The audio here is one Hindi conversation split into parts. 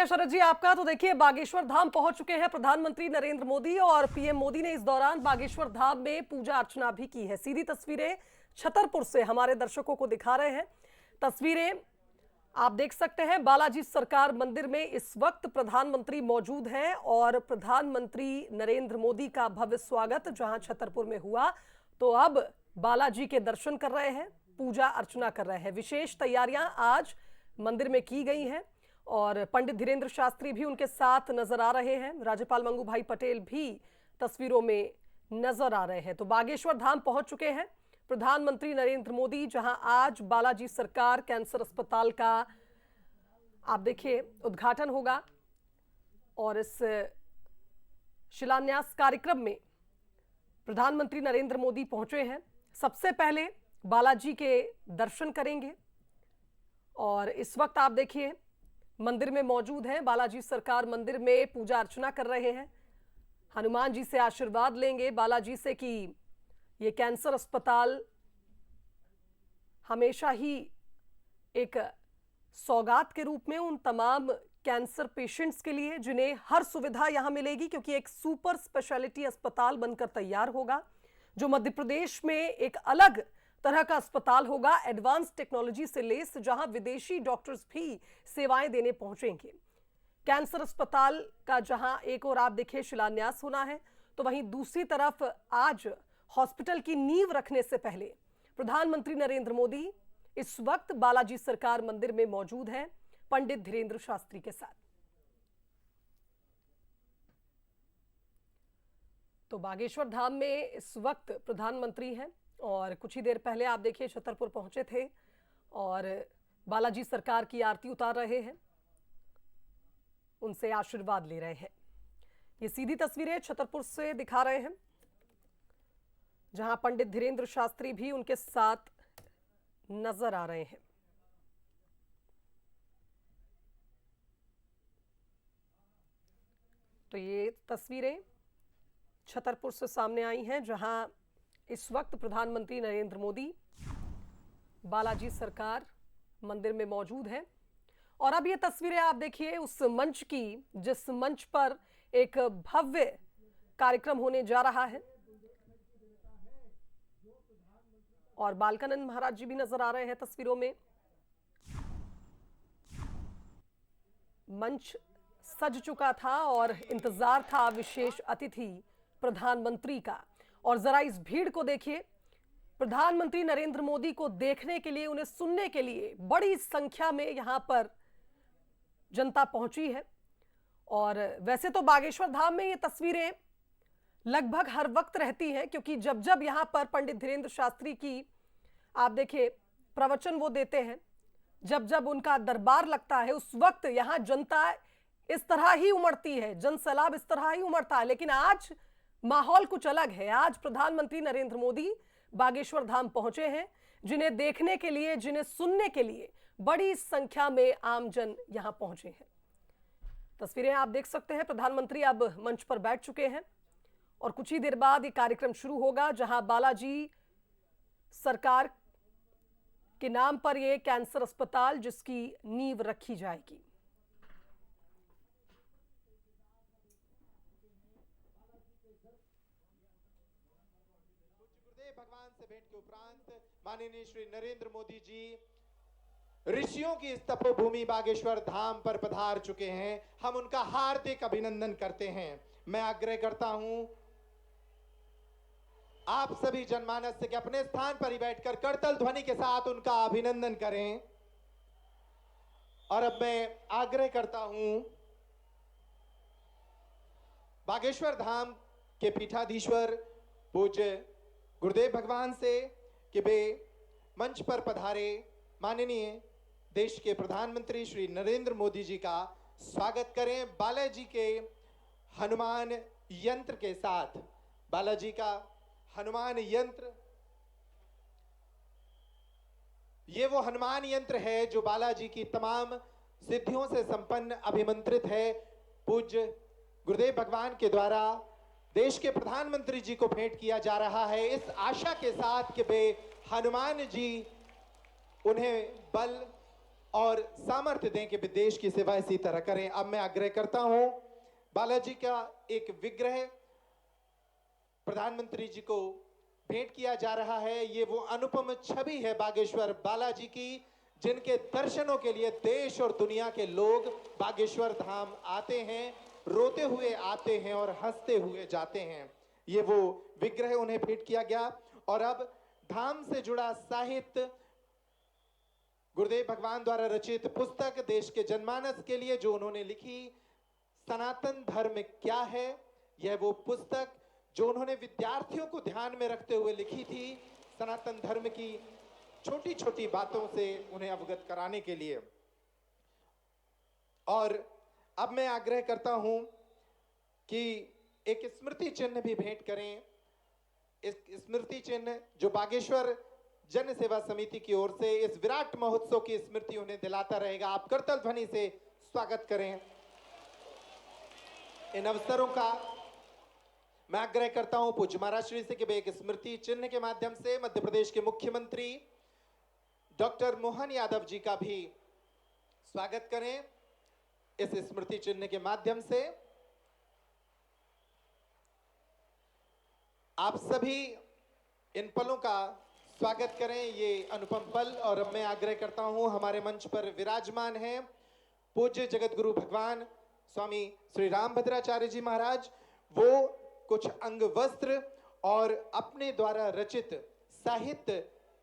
शुक्रिया शरद जी आपका। तो देखिए, बागेश्वर धाम पहुंच चुके हैं प्रधानमंत्री नरेंद्र मोदी और पीएम मोदी ने इस दौरान बागेश्वर धाम में पूजा अर्चना भी की है। सीधी तस्वीरें छतरपुर से हमारे दर्शकों को दिखा रहे हैं। तस्वीरें आप देख सकते हैं। बालाजी सरकार मंदिर में इस वक्त प्रधानमंत्री मौजूद हैं और प्रधानमंत्री नरेंद्र मोदी का भव्य स्वागत जहां छतरपुर में हुआ, तो अब बालाजी के दर्शन कर रहे हैं, पूजा अर्चना कर रहे हैं। विशेष तैयारियां आज मंदिर में की गई हैं और पंडित धीरेन्द्र शास्त्री भी उनके साथ नजर आ रहे हैं। राज्यपाल मंगू भाई पटेल भी तस्वीरों में नजर आ रहे हैं। तो बागेश्वर धाम पहुंच चुके हैं प्रधानमंत्री नरेंद्र मोदी, जहां आज बालाजी सरकार कैंसर अस्पताल का आप देखिए उद्घाटन होगा और इस शिलान्यास कार्यक्रम में प्रधानमंत्री नरेंद्र मोदी पहुंचे हैं। सबसे पहले बालाजी के दर्शन करेंगे और इस वक्त आप देखिए मंदिर में मौजूद हैं। बालाजी सरकार मंदिर में पूजा अर्चना कर रहे हैं, हनुमान जी से आशीर्वाद लेंगे, बालाजी से कि ये कैंसर अस्पताल हमेशा ही एक सौगात के रूप में उन तमाम कैंसर पेशेंट्स के लिए जिन्हें हर सुविधा यहां मिलेगी, क्योंकि एक सुपर स्पेशलिटी अस्पताल बनकर तैयार होगा जो मध्य प्रदेश में एक अलग तरह का अस्पताल होगा, एडवांस टेक्नोलॉजी से लेस, जहां विदेशी डॉक्टर्स भी सेवाएं देने पहुंचेंगे। कैंसर अस्पताल का जहां एक और आप देखिए शिलान्यास होना है, तो वहीं दूसरी तरफ आज हॉस्पिटल की नींव रखने से पहले प्रधानमंत्री नरेंद्र मोदी इस वक्त बालाजी सरकार मंदिर में मौजूद हैं पंडित धीरेन्द्र शास्त्री के साथ। तो बागेश्वर धाम में इस वक्त प्रधानमंत्री हैं और कुछ ही देर पहले आप देखिए छतरपुर पहुंचे थे और बालाजी सरकार की आरती उतार रहे हैं, उनसे आशीर्वाद ले रहे हैं। ये सीधी तस्वीरें छतरपुर से दिखा रहे हैं, जहां पंडित धीरेन्द्र शास्त्री भी उनके साथ नजर आ रहे हैं। तो ये तस्वीरें छतरपुर से सामने आई हैं, जहां इस वक्त प्रधानमंत्री नरेंद्र मोदी बालाजी सरकार मंदिर में मौजूद हैं। और अब ये तस्वीरें आप देखिए उस मंच की जिस मंच पर एक भव्य कार्यक्रम होने जा रहा है और बालकानंद महाराज जी भी नजर आ रहे हैं तस्वीरों में। मंच सज चुका था और इंतजार था विशेष अतिथि प्रधानमंत्री का। और जरा इस भीड़ को देखिए, प्रधानमंत्री नरेंद्र मोदी को देखने के लिए, उन्हें सुनने के लिए बड़ी संख्या में यहां पर जनता पहुंची है। और वैसे तो बागेश्वर धाम में ये तस्वीरें लगभग हर वक्त रहती हैं, क्योंकि जब जब यहां पर पंडित धीरेन्द्र शास्त्री की आप देखिए प्रवचन वो देते हैं, जब जब उनका दरबार लगता है, उस वक्त यहां जनता इस तरह ही उमड़ती है, जनसैलाब इस तरह ही उमड़ता है। लेकिन आज माहौल कुछ अलग है। आज प्रधानमंत्री नरेंद्र मोदी बागेश्वर धाम पहुंचे हैं, जिन्हें देखने के लिए, जिन्हें सुनने के लिए बड़ी संख्या में आमजन यहां पहुंचे हैं। तस्वीरें आप देख सकते हैं। प्रधानमंत्री अब मंच पर बैठ चुके हैं और कुछ ही देर बाद ये कार्यक्रम शुरू होगा, जहां बालाजी सरकार के नाम पर यह कैंसर अस्पताल जिसकी नींव रखी जाएगी। भगवान से भेंट के उपरांत माननीय श्री नरेंद्र मोदी जी ऋषियों की इस तपोभूमि बागेश्वर धाम पर पधार चुके हैं। हम उनका हार्दिक अभिनंदन करते हैं। मैं आग्रह करता हूं आप सभी जनमानस से कि अपने स्थान पर ही बैठकर करतल ध्वनि के साथ उनका अभिनंदन करें। और अब मैं आग्रह करता हूं बागेश्वर धाम के पीठाधीश्वर पूज्य गुरुदेव भगवान से कि वे मंच पर पधारे माननीय देश के प्रधानमंत्री श्री नरेंद्र मोदी जी का स्वागत करें। बालाजी के हनुमान यंत्र के साथ, बालाजी का हनुमान यंत्र, ये वो हनुमान यंत्र है जो बालाजी की तमाम सिद्धियों से संपन्न अभिमंत्रित है। पूज्य गुरुदेव भगवान के द्वारा देश के प्रधानमंत्री जी को भेंट किया जा रहा है, इस आशा के साथ कि वे हनुमान जी उन्हें बल और सामर्थ्य दें कि वे देश की सेवा इसी तरह करें। अब मैं आग्रह करता हूं, बालाजी का एक विग्रह प्रधानमंत्री जी को भेंट किया जा रहा है। ये वो अनुपम छवि है बागेश्वर बालाजी की, जिनके दर्शनों के लिए देश और दुनिया के लोग बागेश्वर धाम आते हैं, रोते हुए आते हैं और हंसते हुए जाते हैं। ये वो विग्रह उन्हें भेंट किया गया। और अब धाम से जुड़ा साहित्य, गुरुदेव भगवान द्वारा रचित पुस्तक देश के जनमानस के लिए जो उन्होंने लिखी, सनातन धर्म क्या है, यह वो पुस्तक जो उन्होंने विद्यार्थियों को ध्यान में रखते हुए लिखी थी, सनातन धर्म की छोटी छोटी बातों से उन्हें अवगत कराने के लिए। और अब मैं आग्रह करता हूं कि एक स्मृति चिन्ह भी भेंट करें। इस स्मृति चिन्ह जो बागेश्वर जन सेवा समिति की ओर से इस विराट महोत्सव की स्मृति उन्हें दिलाता रहेगा। आप करतल ध्वनि से स्वागत करें। इन अवसरों का मैं आग्रह करता हूं पूज्य महाराज श्री से कि वे एक स्मृति चिन्ह के माध्यम से मध्य प्रदेश के मुख्यमंत्री डॉक्टर मोहन यादव जी का भी स्वागत करें इस स्मृति चिन्ह के माध्यम से। आप सभी इन पलों का स्वागत करें, ये अनुपम पल। और अब मैं आग्रह करता हूं, हमारे मंच पर विराजमान हैं पूज्य जगत गुरु भगवान स्वामी श्री रामभद्राचार्य जी महाराज। वो कुछ अंग वस्त्र और अपने द्वारा रचित साहित्य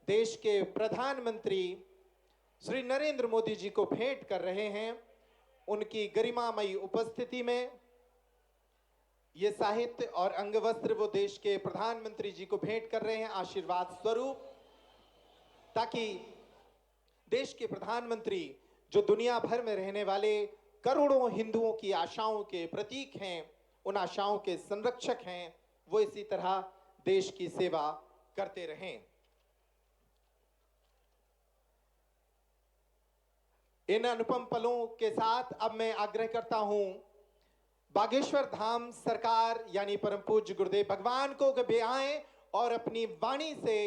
देश के प्रधानमंत्री श्री नरेंद्र मोदी जी को भेंट कर रहे हैं। उनकी गरिमामयी उपस्थिति में ये साहित्य और अंग वस्त्र वो देश के प्रधानमंत्री जी को भेंट कर रहे हैं आशीर्वाद स्वरूप, ताकि देश के प्रधानमंत्री जो दुनिया भर में रहने वाले करोड़ों हिंदुओं की आशाओं के प्रतीक हैं, उन आशाओं के संरक्षक हैं, वो इसी तरह देश की सेवा करते रहें। इन अनुपम पलों के साथ अब मैं आग्रह करता हूं बागेश्वर धाम सरकार यानी परम पूज्य गुरुदेव भगवान को कि वे आएं और अपनी वाणी से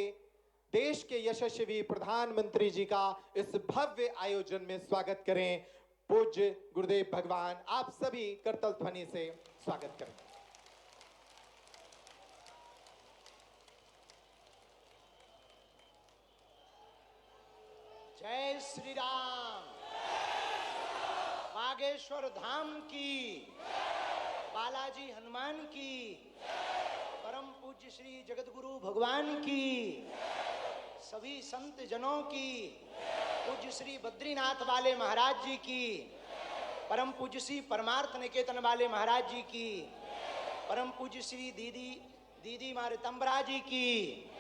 देश के यशस्वी प्रधानमंत्री जी का इस भव्य आयोजन में स्वागत करें। पूज्य गुरुदेव भगवान, आप सभी करतल ध्वनि से स्वागत करें। जय श्री राम। बागेश्वर धाम की, बालाजी हनुमान की, परम पूज्य श्री जगतगुरु भगवान की, सभी संत जनों की, पूज्य श्री बद्रीनाथ वाले महाराज जी की, परम पूज्य श्री परमार्थ निकेतन वाले महाराज जी की, परम पूज्य श्री दीदी माँ रितंबरा जी की,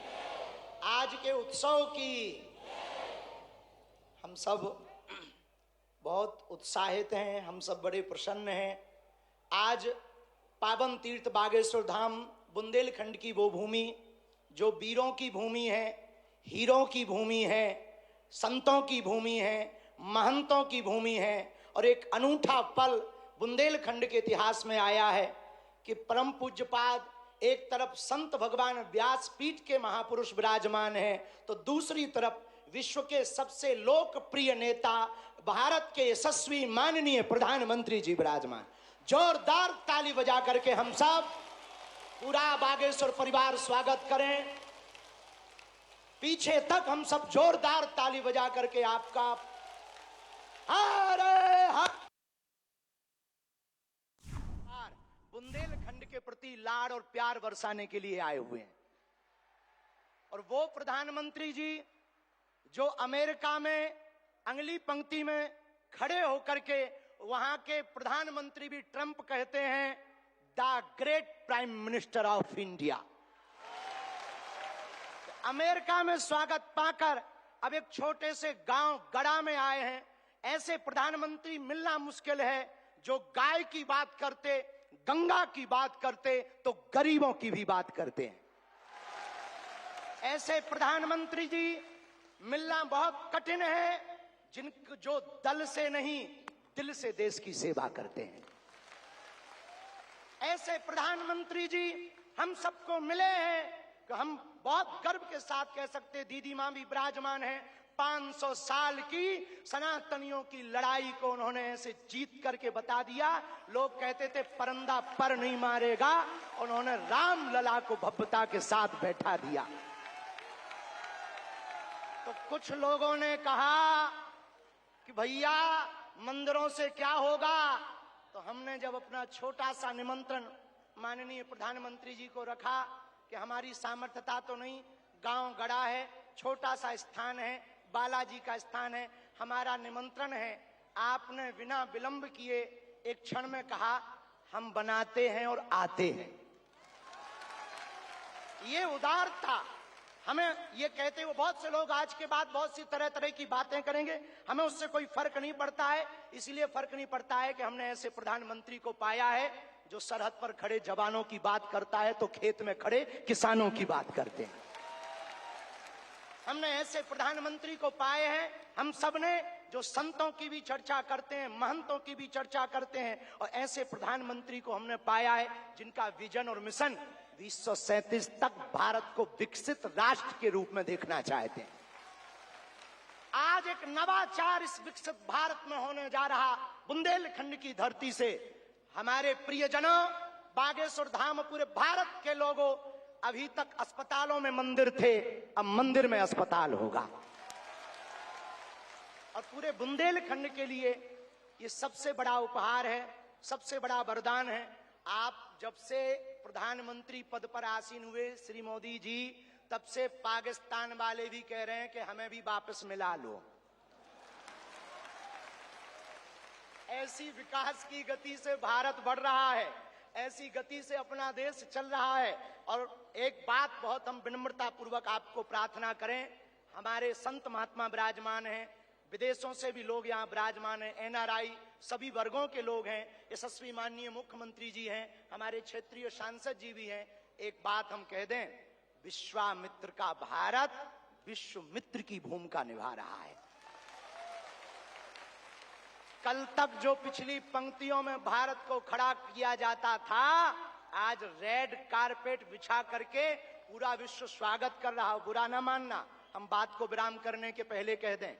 आज के उत्सव की हम सब बहुत उत्साहित हैं, हम सब बड़े प्रसन्न हैं। आज पावन तीर्थ बागेश्वर धाम बुंदेलखंड की वो भूमि जो वीरों की भूमि है, हीरों की भूमि है, संतों की भूमि है, महंतों की भूमि है। और एक अनूठा पल बुंदेलखंड के इतिहास में आया है कि परम पूज्यपाद एक तरफ संत भगवान व्यासपीठ के महापुरुष विराजमान हैं, तो दूसरी तरफ विश्व के सबसे लोकप्रिय नेता भारत के यशस्वी माननीय प्रधानमंत्री जी विराजमान। जोरदार ताली बजा करके हम सब पूरा बागेश्वर परिवार स्वागत करें। पीछे तक हम सब जोरदार ताली बजा करके आपका हरे हर बुंदेलखंड के प्रति लाड़ और प्यार बरसाने के लिए आए हुए हैं। और वो प्रधानमंत्री जी जो अमेरिका में अगली पंक्ति में खड़े होकर के वहां के प्रधानमंत्री भी ट्रंप कहते हैं the great prime minister of India. America में स्वागत पाकर अब एक छोटे से गांव गड़ा में आए हैं। ऐसे प्रधानमंत्री मिलना मुश्किल है जो गाय की बात करते, गंगा की बात करते तो गरीबों की भी बात करते हैं। ऐसे प्रधानमंत्री जी मिलना बहुत कठिन है जिनको जो दल से नहीं दिल से देश की सेवा करते हैं। ऐसे प्रधानमंत्री जी हम सबको मिले हैं कि हम बहुत गर्व के साथ कह सकते, दीदी मां भी विराजमान हैं, 500 साल की सनातनियों की लड़ाई को उन्होंने ऐसे जीत करके बता दिया। लोग कहते थे परंदा पर नहीं मारेगा, उन्होंने राम लला को भव्यता के साथ बैठा दिया। तो कुछ लोगों ने कहा कि भैया मंदिरों से क्या होगा, तो हमने जब अपना छोटा सा निमंत्रण माननीय प्रधानमंत्री जी को रखा कि हमारी सामर्थ्यता तो नहीं, गांव गड़ा है, छोटा सा स्थान है, बालाजी का स्थान है, हमारा निमंत्रण है, आपने बिना विलंब किए एक क्षण में कहा हम बनाते हैं और आते हैं। ये उदार था। हमें ये कहते हुए बहुत से लोग आज के बाद बहुत सी तरह तरह की बातें करेंगे, हमें उससे कोई फर्क नहीं पड़ता है। इसलिए फर्क नहीं पड़ता है कि हमने ऐसे प्रधानमंत्री को पाया है जो सरहद पर खड़े जवानों की बात करता है तो खेत में खड़े किसानों की बात करते हैं। हमने ऐसे प्रधानमंत्री को पाए हैं हम सब ने, जो संतों की भी चर्चा करते हैं, महंतों की भी चर्चा करते हैं, और ऐसे प्रधानमंत्री को हमने पाया है जिनका विजन और मिशन 2037 तक भारत को विकसित राष्ट्र के रूप में देखना चाहते हैं। आज एक नवाचार इस विकसित भारत में होने जा रहा। बुंदेलखंड की धरती से हमारे प्रियजनों, बागेश्वर धाम, पूरे भारत के लोगों, अभी तक अस्पतालों में मंदिर थे, अब मंदिर में अस्पताल होगा। और पूरे बुंदेलखंड के लिए ये सबसे बड़ा उपहार है, सबसे बड़ा वरदान है। आप जब से प्रधानमंत्री पद पर आसीन हुए श्री मोदी जी, तब से पाकिस्तान वाले भी कह रहे हैं कि हमें भी वापस मिला लो। ऐसी विकास की गति से भारत बढ़ रहा है, ऐसी गति से अपना देश चल रहा है। और एक बात बहुत हम विनम्रता पूर्वक आपको प्रार्थना करें, हमारे संत महात्मा विराजमान हैं, विदेशों से भी लोग यहाँ विराजमान हैं, एनआरआई सभी वर्गों के लोग हैं, यशस्वी माननीय मुख्यमंत्री जी हैं, हमारे क्षेत्रीय सांसद जी भी हैं। एक बात हम कह दें, विश्वामित्र का भारत विश्वमित्र की भूमिका निभा रहा है। कल तक जो पिछली पंक्तियों में भारत को खड़ा किया जाता था, आज रेड कारपेट बिछा करके पूरा विश्व स्वागत कर रहा हो। बुरा ना मानना, हम बात को विराम करने के पहले कह दें,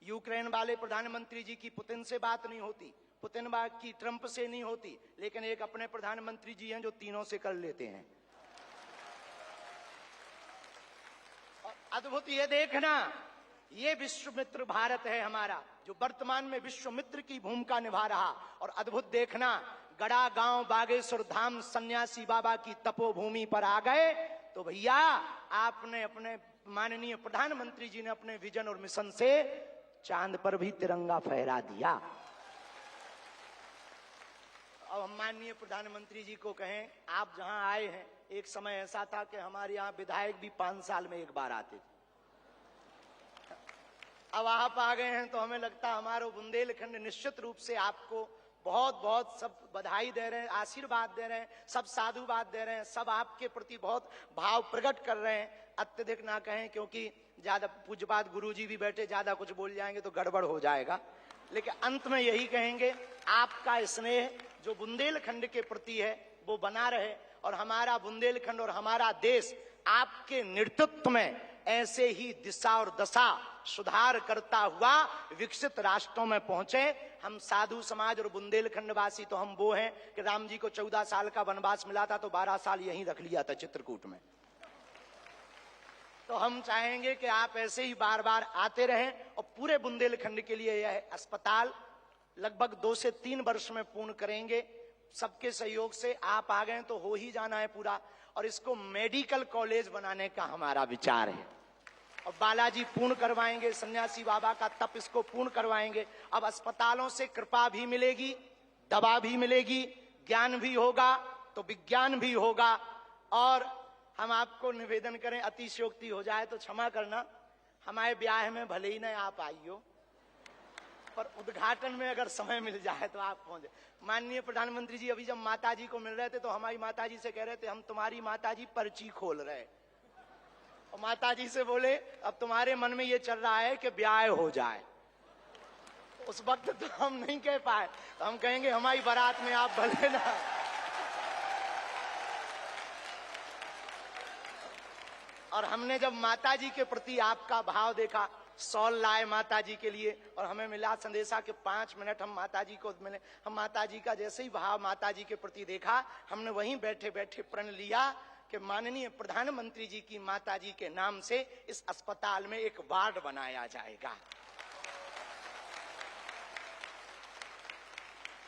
यूक्रेन वाले प्रधानमंत्री जी की पुतिन से बात नहीं होती, पुतिन की ट्रंप से नहीं होती, लेकिन एक अपने प्रधानमंत्री जी हैं जो तीनों से कर लेते हैं। और अद्भुत ये देखना, ये विश्वमित्र भारत है हमारा, जो वर्तमान में विश्वमित्र की भूमिका निभा रहा। और अद्भुत देखना, गड़ा गांव बागेश्वर धाम सन्यासी बाबा की तपोभूमि पर आ गए तो भैया आपने अपने माननीय प्रधानमंत्री जी ने अपने विजन और मिशन से चांद पर भी तिरंगा फहरा दिया। अब हम माननीय प्रधानमंत्री जी को कहें, आप जहां आए हैं, एक समय ऐसा था कि हमारे यहाँ विधायक भी 5 साल में एक बार आते थे। अब आप आ गए हैं तो हमें लगता हमारा बुंदेलखंड निश्चित रूप से आपको बहुत बहुत सब बधाई दे रहे हैं, आशीर्वाद दे रहे हैं, सब साधुवाद दे रहे हैं, सब आपके प्रति बहुत भाव प्रकट कर रहे हैं। अत्यधिक ना कहें, क्योंकि ज्यादा पूज्यपाद गुरुजी भी बैठे, ज्यादा कुछ बोल जाएंगे तो गड़बड़ हो जाएगा। लेकिन अंत में यही कहेंगे, आपका स्नेह जो बुंदेलखंड के प्रति है वो बना रहे, और हमारा बुंदेलखंड और हमारा देश आपके नेतृत्व में ऐसे ही दिशा और दशा सुधार करता हुआ विकसित राष्ट्रों में पहुंचे। हम साधु समाज और बुंदेलखंड वासी तो हम वो हैं कि राम जी को 14 साल का वनवास मिला था तो 12 साल यहीं रख लिया था चित्रकूट में। तो हम चाहेंगे कि आप ऐसे ही बार बार आते रहें। और पूरे बुंदेलखंड के लिए यह अस्पताल लगभग 2 से 3 वर्ष में पूर्ण करेंगे। सबके सहयोग से आप आ गए तो हो ही जाना है पूरा। और इसको मेडिकल कॉलेज बनाने का हमारा विचार है। और बालाजी पूर्ण करवाएंगे, सन्यासी बाबा का तप इसको पूर्ण करवाएंगे। अब अस्पतालों से कृपा भी मिलेगी, दवा भी मिलेगी, ज्ञान भी होगा तो विज्ञान भी होगा। और हम आपको निवेदन करें, अतिशयोक्ति हो जाए तो क्षमा करना, हमारे ब्याह में भले ही न आप आइयो, पर उद्घाटन में अगर समय मिल जाए तो आप पहुंचे। माननीय प्रधानमंत्री जी अभी जब माता जी को मिल रहे थे तो हमारी माता जी से कह रहे थे, हम तुम्हारी माता जी पर्ची खोल रहे। और माता जी से बोले, अब तुम्हारे मन में ये चल रहा है कि ब्याह हो जाए। उस वक्त तो हम नहीं कह पाए, तो हम कहेंगे हमारी बारात में आप भले ना। और हमने जब माता जी के प्रति आपका भाव देखा, शॉल लाए माता जी के लिए, और हमें मिला संदेशा कि 5 मिनट हम माता जी को मिले। हम माता जी का जैसे ही भाव माता जी के प्रति देखा, हमने वहीं बैठे बैठे प्रण लिया कि माननीय प्रधानमंत्री जी की माता जी के नाम से इस अस्पताल में एक वार्ड बनाया जाएगा।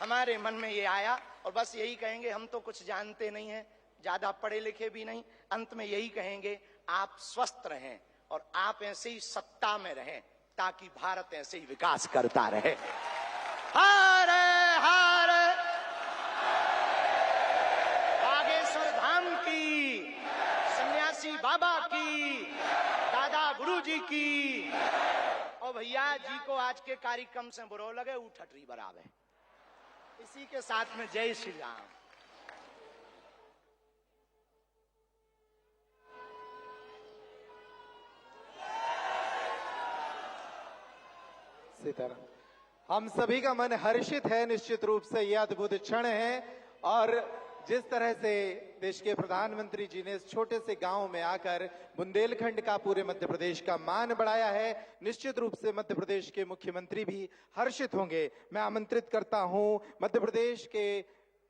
हमारे मन में ये आया, और बस यही कहेंगे, हम तो कुछ जानते नहीं हैं, ज्यादा पढ़े लिखे भी नहीं, अंत में यही कहेंगे, आप स्वस्थ रहें और आप ऐसे ही सत्ता में रहें, ताकि भारत ऐसे ही विकास करता रहे। हरे हरे बागेश्वर धाम की, सन्यासी बाबा की, दादा गुरु जी की। और भैया जी को आज के कार्यक्रम से बुरो लगे, उठटरी बराबर। इसी के साथ में जय श्री राम। सीताराम। हम सभी का मन हर्षित है, निश्चित रूप से यह अद्भुत क्षण है। और जिस तरह से देश के प्रधानमंत्री जी ने इस छोटे से गांव में आकर बुंदेलखंड का, पूरे मध्य प्रदेश का मान बढ़ाया है, निश्चित रूप से मध्य प्रदेश के मुख्यमंत्री भी हर्षित होंगे। मैं आमंत्रित करता हूं मध्य प्रदेश के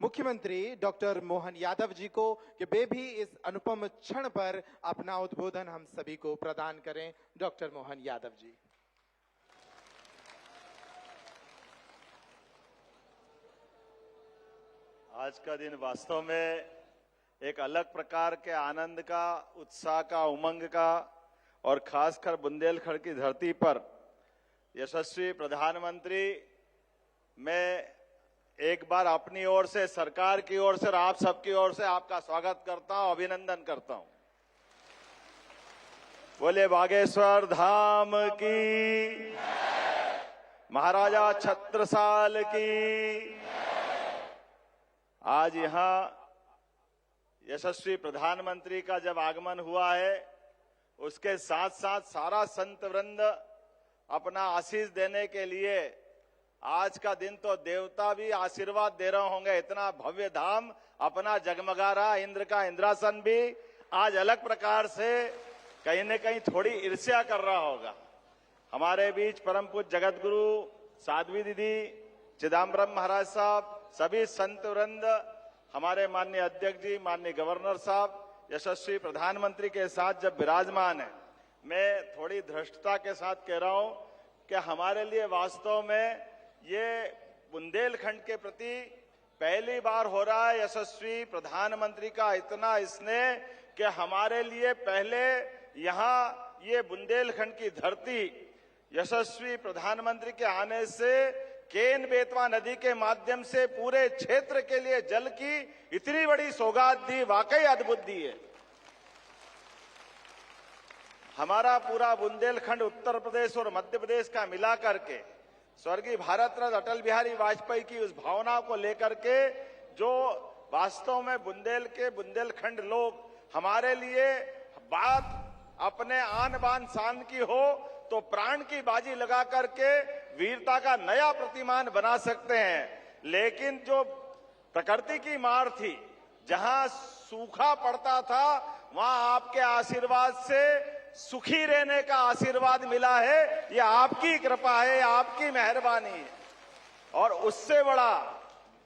मुख्यमंत्री डॉक्टर मोहन यादव जी को कि वे भी इस अनुपम क्षण पर अपना उद्बोधन हम सभी को प्रदान करें। डॉक्टर मोहन यादव जी। आज का दिन वास्तव में एक अलग प्रकार के आनंद का, उत्साह का, उमंग का, और खासकर बुंदेलखंड की धरती पर यशस्वी प्रधानमंत्री, मैं एक बार अपनी ओर से, सरकार की ओर से और आप सबकी ओर से आपका स्वागत करता हूं, अभिनंदन करता हूं। बोले बागेश्वर धाम की, महाराजा छत्रसाल की। आज यहां यशस्वी प्रधानमंत्री का जब आगमन हुआ है, उसके साथ साथ सारा संत वृंद अपना आशीष देने के लिए, आज का दिन तो देवता भी आशीर्वाद दे रहे होंगे, इतना भव्य धाम अपना जगमगा रहा। इंद्र का इंद्रासन भी आज अलग प्रकार से कहीं न कहीं थोड़ी ईर्ष्या कर रहा होगा। हमारे बीच परम पूज्य जगत गुरु साध्वी दीदी, चिदम्बरम महाराज साहब, सभी संत वृंद, हमारे माननीय अध्यक्ष जी, माननीय गवर्नर साहब, यशस्वी प्रधानमंत्री के साथ जब विराजमान है, मैं थोड़ी धृष्टता के साथ कह रहा हूं कि हमारे लिए वास्तव में ये बुंदेलखंड के प्रति पहली बार हो रहा है यशस्वी प्रधानमंत्री का इतना स्नेह, कि हमारे लिए पहले यहाँ ये बुंदेलखंड की धरती यशस्वी प्रधानमंत्री के आने से केन बेतवा नदी के माध्यम से पूरे क्षेत्र के लिए जल की इतनी बड़ी सौगात दी, वाकई अद्भुत दी है। हमारा पूरा बुंदेलखंड उत्तर प्रदेश और मध्य प्रदेश का मिला करके स्वर्गीय भारत रत्न अटल बिहारी वाजपेयी की उस भावना को लेकर के, जो वास्तव में बुंदेलखंड लोग हमारे लिए बात अपने आन बान शान की हो तो प्राण की बाजी लगा करके वीरता का नया प्रतिमान बना सकते हैं। लेकिन जो प्रकृति की मार थी, जहां सूखा पड़ता था, वहां आपके आशीर्वाद से सुखी रहने का आशीर्वाद मिला है। ये आपकी कृपा है, आपकी मेहरबानी है। और उससे बड़ा,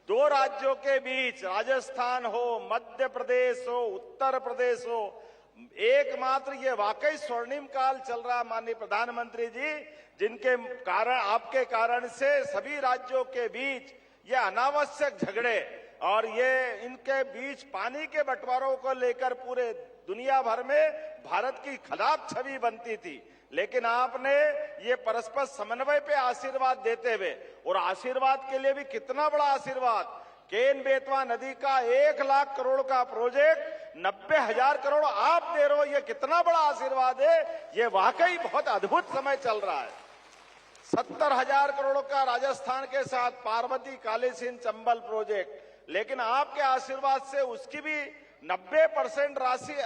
दो राज्यों के बीच, राजस्थान हो, मध्य प्रदेश हो, उत्तर प्रदेश हो, एकमात्र ये वाकई स्वर्णिम काल चल रहा माननीय प्रधानमंत्री जी, जिनके कारण, आपके कारण से सभी राज्यों के बीच ये अनावश्यक झगड़े और ये इनके बीच पानी के बंटवारों को लेकर पूरे दुनिया भर में भारत की खराब छवि बनती थी। लेकिन आपने ये परस्पर समन्वय पे आशीर्वाद देते हुए, और आशीर्वाद के लिए भी कितना बड़ा आशीर्वाद, केन बेतवा नदी का 1 लाख करोड़ का प्रोजेक्ट 90,000 करोड़ आप दे रहे हो, ये कितना बड़ा आशीर्वाद है। ये वाकई बहुत अद्भुत समय चल रहा है। 70,000 करोड़ का राजस्थान के साथ पार्वती कालीसिंध चंबल प्रोजेक्ट, लेकिन आपके आशीर्वाद से उसकी भी 90% राशि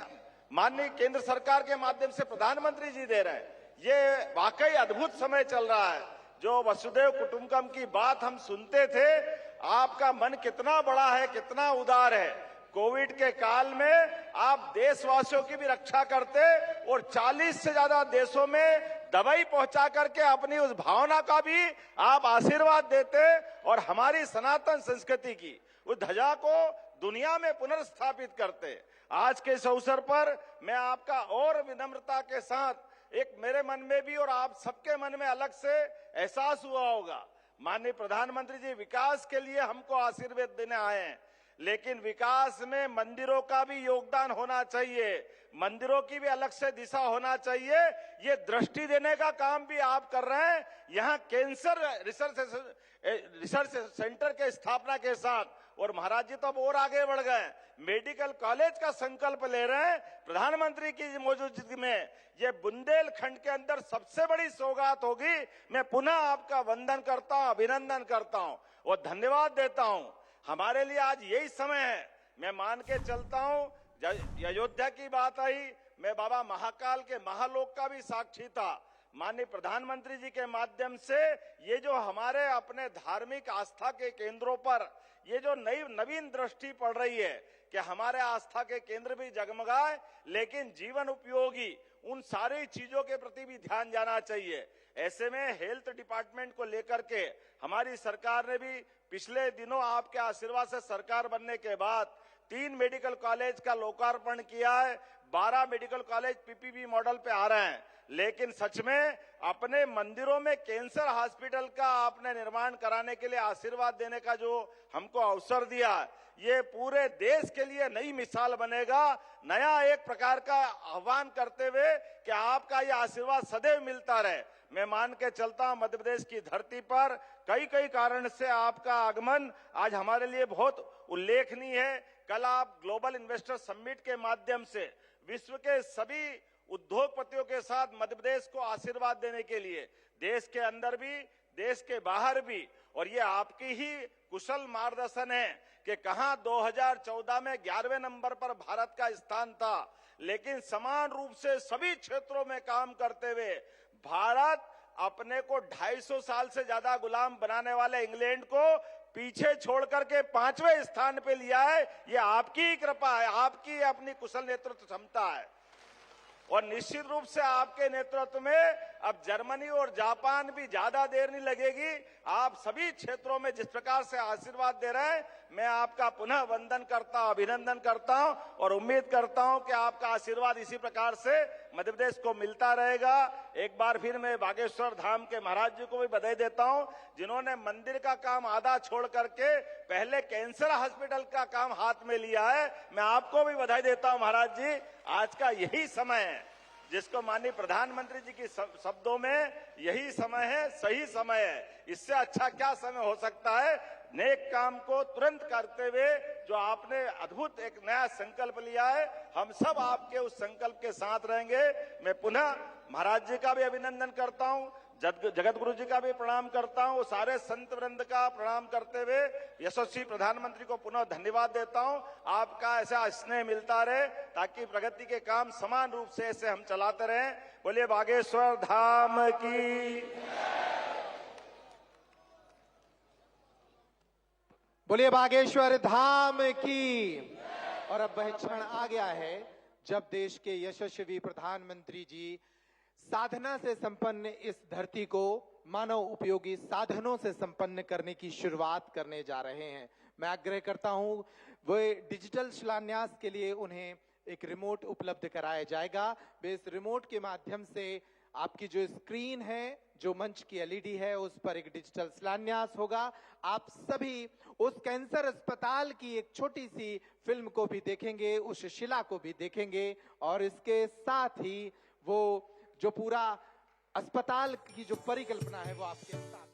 माननीय केंद्र सरकार के माध्यम से प्रधानमंत्री जी दे रहे हैं। ये वाकई अद्भुत समय चल रहा है। जो वसुदेव कुटुंबकम की बात हम सुनते थे, आपका मन कितना बड़ा है, कितना उदार है। कोविड के काल में आप देशवासियों की भी रक्षा करते और 40 से ज्यादा देशों में दवाई पहुंचा करके अपनी उस भावना का भी आप आशीर्वाद देते और हमारी सनातन संस्कृति की उस ध्वजा को दुनिया में पुनर्स्थापित करते। आज के इस अवसर पर मैं आपका और विनम्रता के साथ एक मेरे मन में भी और आप सबके मन में अलग से एहसास हुआ होगा। माननीय प्रधानमंत्री जी विकास के लिए हमको आशीर्वाद देने आए हैं, लेकिन विकास में मंदिरों का भी योगदान होना चाहिए, मंदिरों की भी अलग से दिशा होना चाहिए। ये दृष्टि देने का काम भी आप कर रहे हैं। यहाँ कैंसर रिसर्च सेंटर के स्थापना के साथ और महाराज जी तो अब और आगे बढ़ गए, मेडिकल कॉलेज का संकल्प ले रहे हैं। प्रधानमंत्री की मौजूदगी में ये बुंदेलखंड के अंदर सबसे बड़ी सौगात होगी। मैं पुनः आपका वंदन करता हूं, अभिनंदन करता हूं और धन्यवाद देता हूं। हमारे लिए आज यही समय है। मैं मान के चलता हूं, अयोध्या की बात आई, मैं बाबा महाकाल के महालोक का भी साक्षी था। माननीय प्रधानमंत्री जी के माध्यम से ये जो हमारे अपने धार्मिक आस्था के केंद्रों पर ये जो नवीन दृष्टि पड़ रही है कि हमारे आस्था के केंद्र भी जगमगाए, लेकिन जीवन उपयोगी उन सारी चीजों के प्रति भी ध्यान जाना चाहिए। ऐसे में हेल्थ डिपार्टमेंट को लेकर के हमारी सरकार ने भी पिछले दिनों आपके आशीर्वाद से सरकार बनने के बाद 3 मेडिकल कॉलेज का लोकार्पण किया है। 12 मेडिकल कॉलेज पीपीपी मॉडल पे आ रहे हैं, लेकिन सच में अपने मंदिरों में कैंसर हॉस्पिटल का आपने निर्माण कराने के लिए आशीर्वाद देने का जो हमको अवसर दिया, ये पूरे देश के लिए नई मिसाल बनेगा। नया एक प्रकार का आह्वान करते हुए कि आपका ये आशीर्वाद सदैव मिलता रहे। मैं मान के चलता हूं मध्य प्रदेश की धरती पर कई कारण से आपका आगमन आज हमारे लिए बहुत उल्लेखनीय है। कल आप ग्लोबल इन्वेस्टर समिट के माध्यम से विश्व के सभी उद्योगपतियों के साथ मध्य प्रदेश को आशीर्वाद देने के लिए, देश के अंदर भी देश के बाहर भी, और ये आपकी ही कुशल मार्गदर्शन है कि कहां 2014 में 11वें नंबर पर भारत का स्थान था, लेकिन समान रूप से सभी क्षेत्रों में काम करते हुए भारत अपने को 250 साल से ज्यादा गुलाम बनाने वाले इंग्लैंड को पीछे छोड़ करके 5वें स्थान पे लिया है। ये आपकी ही कृपा है, आपकी अपनी कुशल नेतृत्व क्षमता है। और निश्चित रूप से आपके नेतृत्व में अब जर्मनी और जापान भी ज्यादा देर नहीं लगेगी। आप सभी क्षेत्रों में जिस प्रकार से आशीर्वाद दे रहे हैं, मैं आपका पुनः वंदन करता हूं, अभिनंदन करता हूं और उम्मीद करता हूं कि आपका आशीर्वाद इसी प्रकार से मध्य प्रदेश को मिलता रहेगा। एक बार फिर मैं बागेश्वर धाम के महाराज जी को भी बधाई देता हूं, जिन्होंने मंदिर का काम आधा छोड़ करके पहले कैंसर हॉस्पिटल का काम हाथ में लिया है। मैं आपको भी बधाई देता हूं महाराज जी। आज का यही समय है जिसको माननीय प्रधानमंत्री जी के शब्दों में यही समय है, सही समय है। इससे अच्छा क्या समय हो सकता है। नेक काम को तुरंत करते हुए जो आपने अद्भुत एक नया संकल्प लिया है, हम सब आपके उस संकल्प के साथ रहेंगे। मैं पुनः महाराज जी का भी अभिनंदन करता हूं, जगत गुरु जी का भी प्रणाम करता हूं, सारे संत वृंद का प्रणाम करते हुए यशस्वी प्रधानमंत्री को पुनः धन्यवाद देता हूं। आपका ऐसा स्नेह मिलता रहे ताकि प्रगति के काम समान रूप से ऐसे हम चलाते रहें। बोलिए बागेश्वर धाम की, बोलिए बागेश्वर धाम की। और अब वह क्षण आ गया है जब देश के यशस्वी प्रधानमंत्री जी साधना से संपन्न इस धरती को मानव उपयोगी साधनों से संपन्न करने की शुरुआत करने जा रहे हैं। मैं आग्रह करता हूं वे डिजिटल शिलान्यास के लिए उन्हें एक रिमोट उपलब्ध कराया जाएगा। वे इस रिमोट के माध्यम से आपकी जो स्क्रीन है, जो मंच की एलईडी है, उस पर एक डिजिटल शिलान्यास होगा। आप सभी उस कैंसर अस्पताल की एक छोटी सी फिल्म को भी देखेंगे, उस शिला को भी देखेंगे और इसके साथ ही वो जो पूरा अस्पताल की जो परिकल्पना है वो आपके साथ है।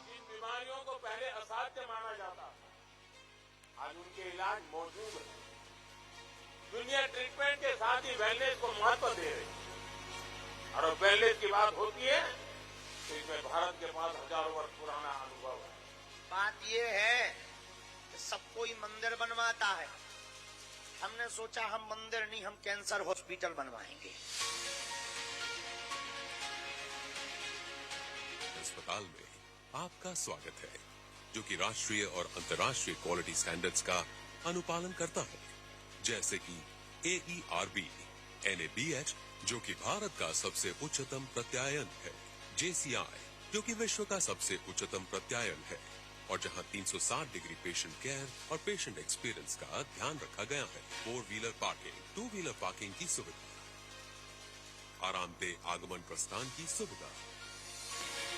इन बीमारियों को पहले असाध्य माना जाता था, आज उनके इलाज मौजूद है। दुनिया ट्रीटमेंट के साथ ही वेलनेस को महत्व दे रही है, और वेलनेस की बात होती है तो इसमें भारत के पास हजारों वर्ष पुराना अनुभव है। बात ये है कि सब कोई मंदिर बनवाता है, हमने सोचा हम मंदिर नहीं, हम कैंसर हॉस्पिटल बनवाएंगे। अस्पताल में आपका स्वागत है, जो कि राष्ट्रीय और अंतर्राष्ट्रीय क्वालिटी स्टैंडर्ड्स का अनुपालन करता है, जैसे कि AERB, NABH, जो कि भारत का सबसे उच्चतम प्रत्यायन है, JCI, जो कि विश्व का सबसे उच्चतम प्रत्यायन है, और जहां 360 डिग्री पेशेंट केयर और पेशेंट एक्सपीरियंस का ध्यान रखा गया है। 4 व्हीलर पार्किंग, 2 व्हीलर पार्किंग की सुविधा, आरामदेह आगमन प्रस्थान की सुविधा,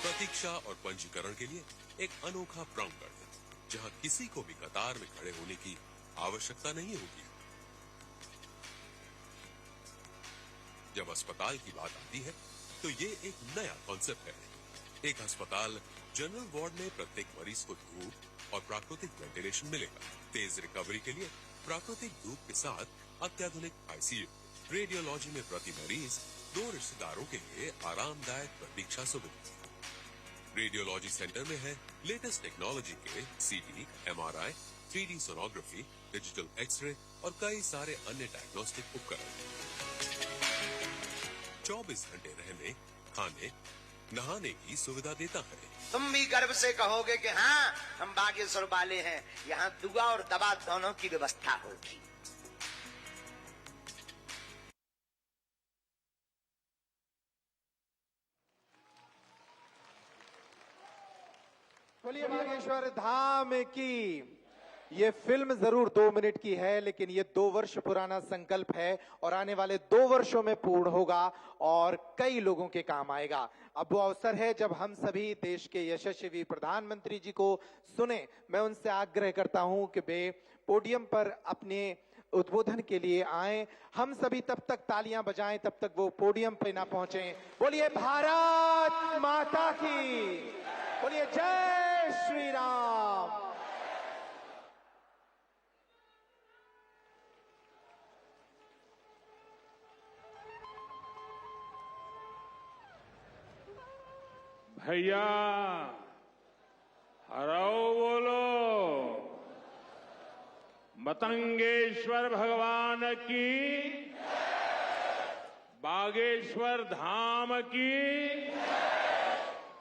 प्रतीक्षा और पंजीकरण के लिए एक अनोखा प्रांगण, जहां किसी को भी कतार में खड़े होने की आवश्यकता नहीं होगी। जब अस्पताल की बात आती है तो ये एक नया कॉन्सेप्ट है। एक अस्पताल जनरल वार्ड में प्रत्येक मरीज को धूप और प्राकृतिक वेंटिलेशन मिलेगा। तेज रिकवरी के लिए प्राकृतिक धूप के साथ अत्याधुनिक ICU, रेडियोलॉजी में प्रति मरीज 2 रिश्तेदारों के लिए आरामदायक प्रतीक्षा सुविधा। रेडियोलॉजी सेंटर में है लेटेस्ट टेक्नोलॉजी के CT, MRI, 3D sonography, digital X ray और कई सारे अन्य डायग्नोस्टिक उपकरण। 24 घंटे रहने, खाने, नहाने की सुविधा देता है। तुम भी गर्व से कहोगे कि हाँ, हम बागेश्वर वाले हैं। यहाँ दुआ और दवा दोनों की व्यवस्था होगी। बोलिए बागेश्वर धाम की। ये फिल्म जरूर 2 मिनट की है, लेकिन ये 2 वर्ष पुराना संकल्प है और आने वाले 2 वर्षों में पूर्ण होगा और कई लोगों के काम आएगा। अब वो अवसर है जब हम सभी देश के यशस्वी प्रधानमंत्री जी को सुने। मैं उनसे आग्रह करता हूं कि वे पोडियम पर अपने उद्बोधन के लिए आए। हम सभी तब तक तालियां बजाएं, तब तक वो पोडियम पे ना पहुंचे। बोलिए भारत माता की, बोलिए जय श्री राम। भैया हराओ बोलो, मतंगेश्वर भगवान की, बागेश्वर धाम की,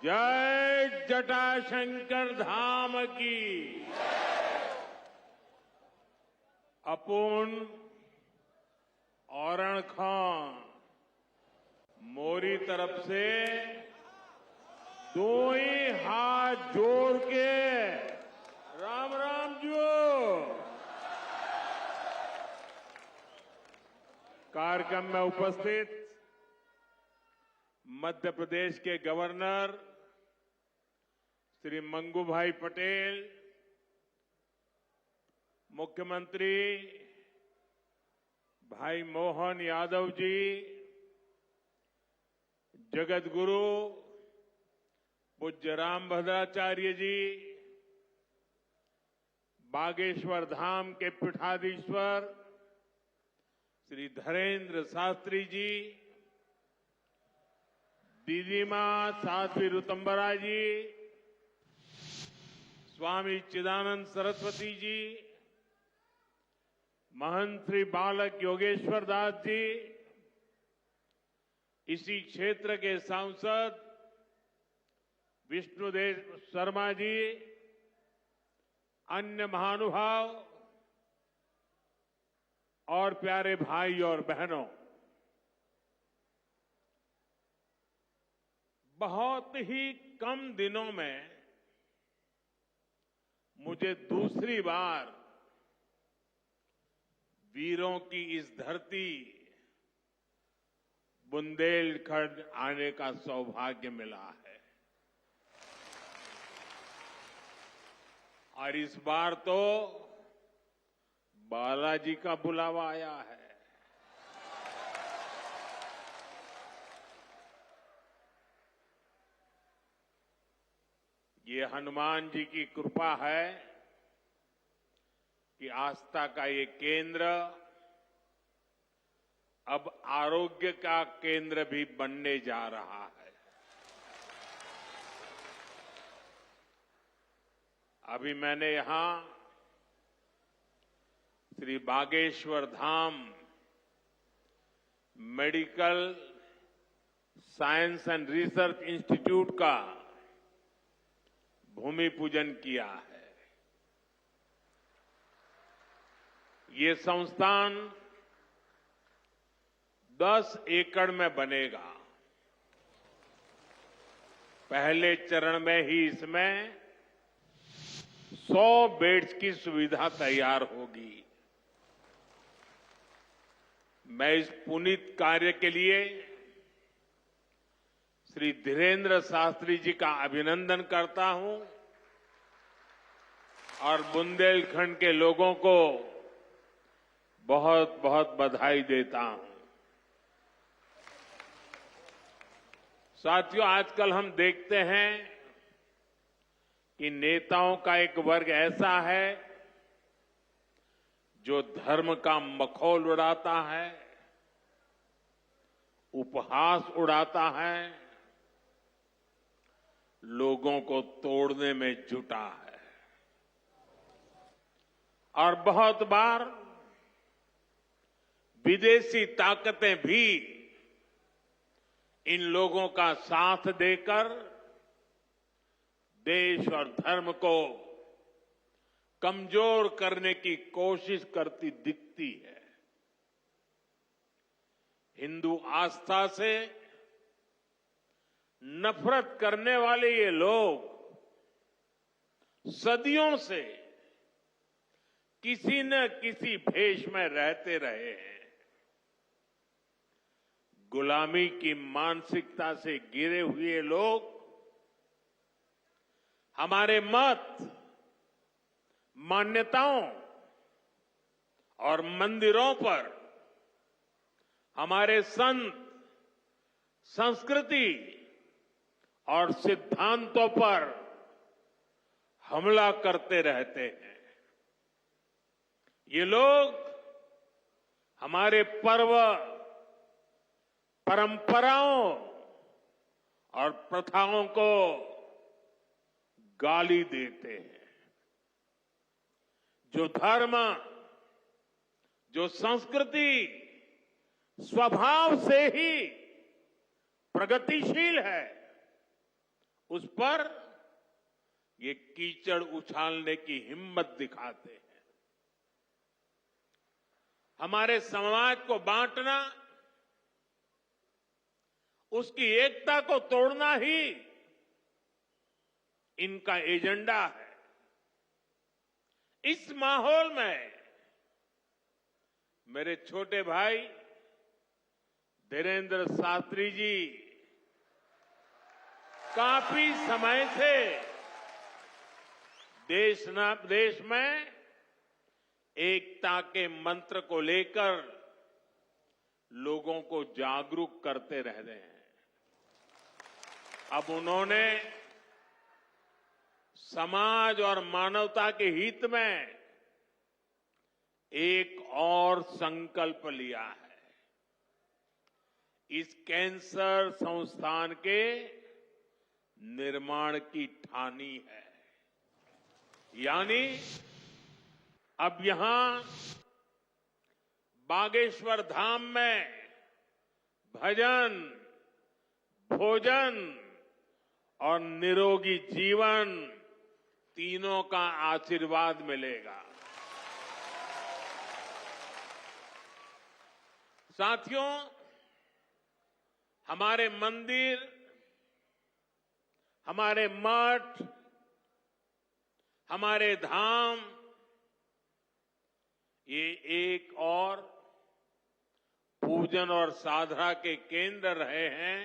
जय जटाशंकर धाम की। अपुन औरण खान मोरी तरफ से 2 ही हाथ जोड़ के राम राम जो। कार्यक्रम में उपस्थित मध्य प्रदेश के गवर्नर श्री मंगू भाई पटेल, मुख्यमंत्री भाई मोहन यादव जी, जगत गुरु पूज्य रामभद्राचार्य जी, बागेश्वर धाम के पीठाधीश्वर श्री धरेंद्र शास्त्री जी, दीदी मां साध्वी ऋतंबरा जी, स्वामी चिदानंद सरस्वती जी, महंत श्री बालक योगेश्वर दास जी, इसी क्षेत्र के सांसद विष्णुदेव शर्मा जी, अन्य महानुभाव और प्यारे भाई और बहनों, बहुत ही कम दिनों में मुझे दूसरी बार वीरों की इस धरती बुंदेलखंड आने का सौभाग्य मिला है। और इस बार तो बालाजी का बुलावा आया है। ये हनुमान जी की कृपा है कि आस्था का ये केंद्र अब आरोग्य का केंद्र भी बनने जा रहा है। अभी मैंने यहां Shri Bageshwar Dham medical science and research institute का भूमि पूजन किया है। ये संस्थान 10 एकड़ में बनेगा। पहले चरण में ही इसमें 100 बेड्स की सुविधा तैयार होगी। मैं इस पुनीत कार्य के लिए श्री धीरेन्द्र शास्त्री जी का अभिनंदन करता हूं और बुंदेलखंड के लोगों को बहुत बहुत बधाई देता हूं। साथियों, आजकल हम देखते हैं कि नेताओं का एक वर्ग ऐसा है जो धर्म का मखौल उड़ाता है, उपहास उड़ाता है, लोगों को तोड़ने में जुटा है और बहुत बार विदेशी ताकतें भी इन लोगों का साथ देकर देश और धर्म को कमजोर करने की कोशिश करती दिखती है। हिंदू आस्था से नफरत करने वाले ये लोग सदियों से किसी न किसी भेष में रहते रहे हैं। गुलामी की मानसिकता से घिरे हुए लोग हमारे मत, मान्यताओं और मंदिरों पर, हमारे संत, संस्कृति और सिद्धांतों पर हमला करते रहते हैं। ये लोग हमारे पर्व, परंपराओं और प्रथाओं को गाली देते हैं। जो धर्म, जो संस्कृति स्वभाव से ही प्रगतिशील है, उस पर ये कीचड़ उछालने की हिम्मत दिखाते हैं। हमारे समाज को बांटना, उसकी एकता को तोड़ना ही इनका एजेंडा है। इस माहौल में मेरे छोटे भाई धीरेन्द्र शास्त्री जी काफी समय से देश में एकता के मंत्र को लेकर लोगों को जागरूक करते रह रहे हैं। अब उन्होंने समाज और मानवता के हित में एक और संकल्प लिया है। इस कैंसर संस्थान के निर्माण की ठानी है। यानी अब यहां बागेश्वर धाम में भजन, भोजन और निरोगी जीवन तीनों का आशीर्वाद मिलेगा। साथियों, हमारे मंदिर, हमारे मठ, हमारे धाम, ये एक और पूजन और साधना के केंद्र रहे हैं,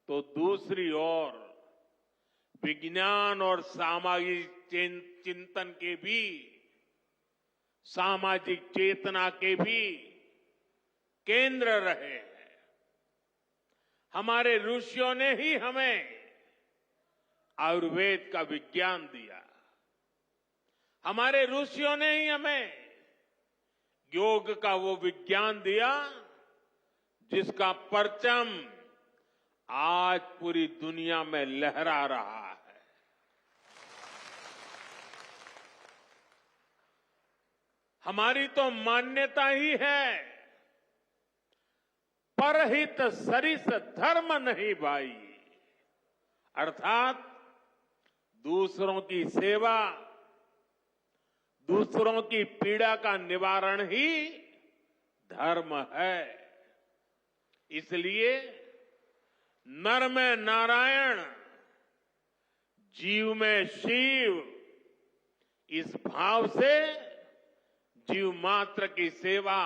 तो दूसरी ओर विज्ञान और सामाजिक चिंतन के भी, सामाजिक चेतना के भी केंद्र रहे हैं। हमारे ऋषियों ने ही हमें आयुर्वेद का विज्ञान दिया। हमारे ऋषियों ने ही हमें योग का वो विज्ञान दिया जिसका परचम आज पूरी दुनिया में लहरा रहा है। हमारी तो मान्यता ही है, परहित सरिस धर्म नहीं भाई, अर्थात दूसरों की सेवा, दूसरों की पीड़ा का निवारण ही धर्म है। इसलिए नर में नारायण, जीव में शिव, इस भाव से जीव मात्र की सेवा,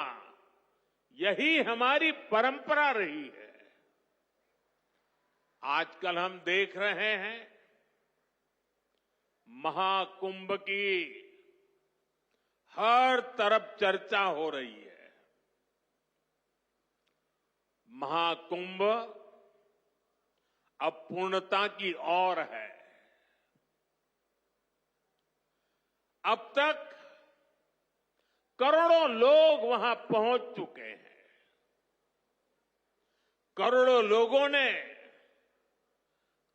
यही हमारी परंपरा रही है। आजकल हम देख रहे हैं महाकुंभ की हर तरफ चर्चा हो रही है। महाकुंभ अब पूर्णता की ओर है। अब तक करोड़ों लोग वहां पहुंच चुके हैं। करोड़ों लोगों ने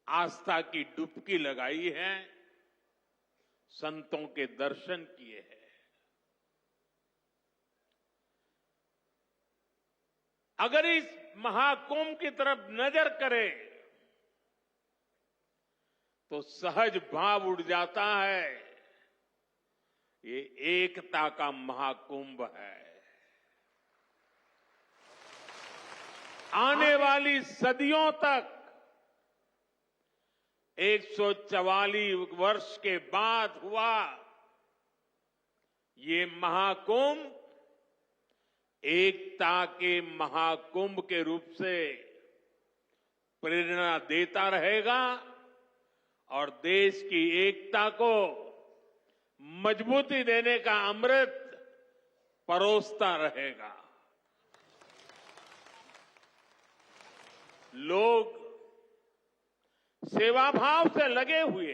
आस्था की डुबकी लगाई है, संतों के दर्शन किए हैं। अगर इस महाकुंभ की तरफ नजर करें तो सहज भाव उड़ जाता है, ये एकता का महाकुंभ है। आने वाली सदियों तक 144 वर्ष के बाद हुआ ये महाकुंभ एकता के महाकुंभ के रूप से प्रेरणा देता रहेगा और देश की एकता को मजबूती देने का अमृत परोसता रहेगा। लोग सेवाभाव से लगे हुए,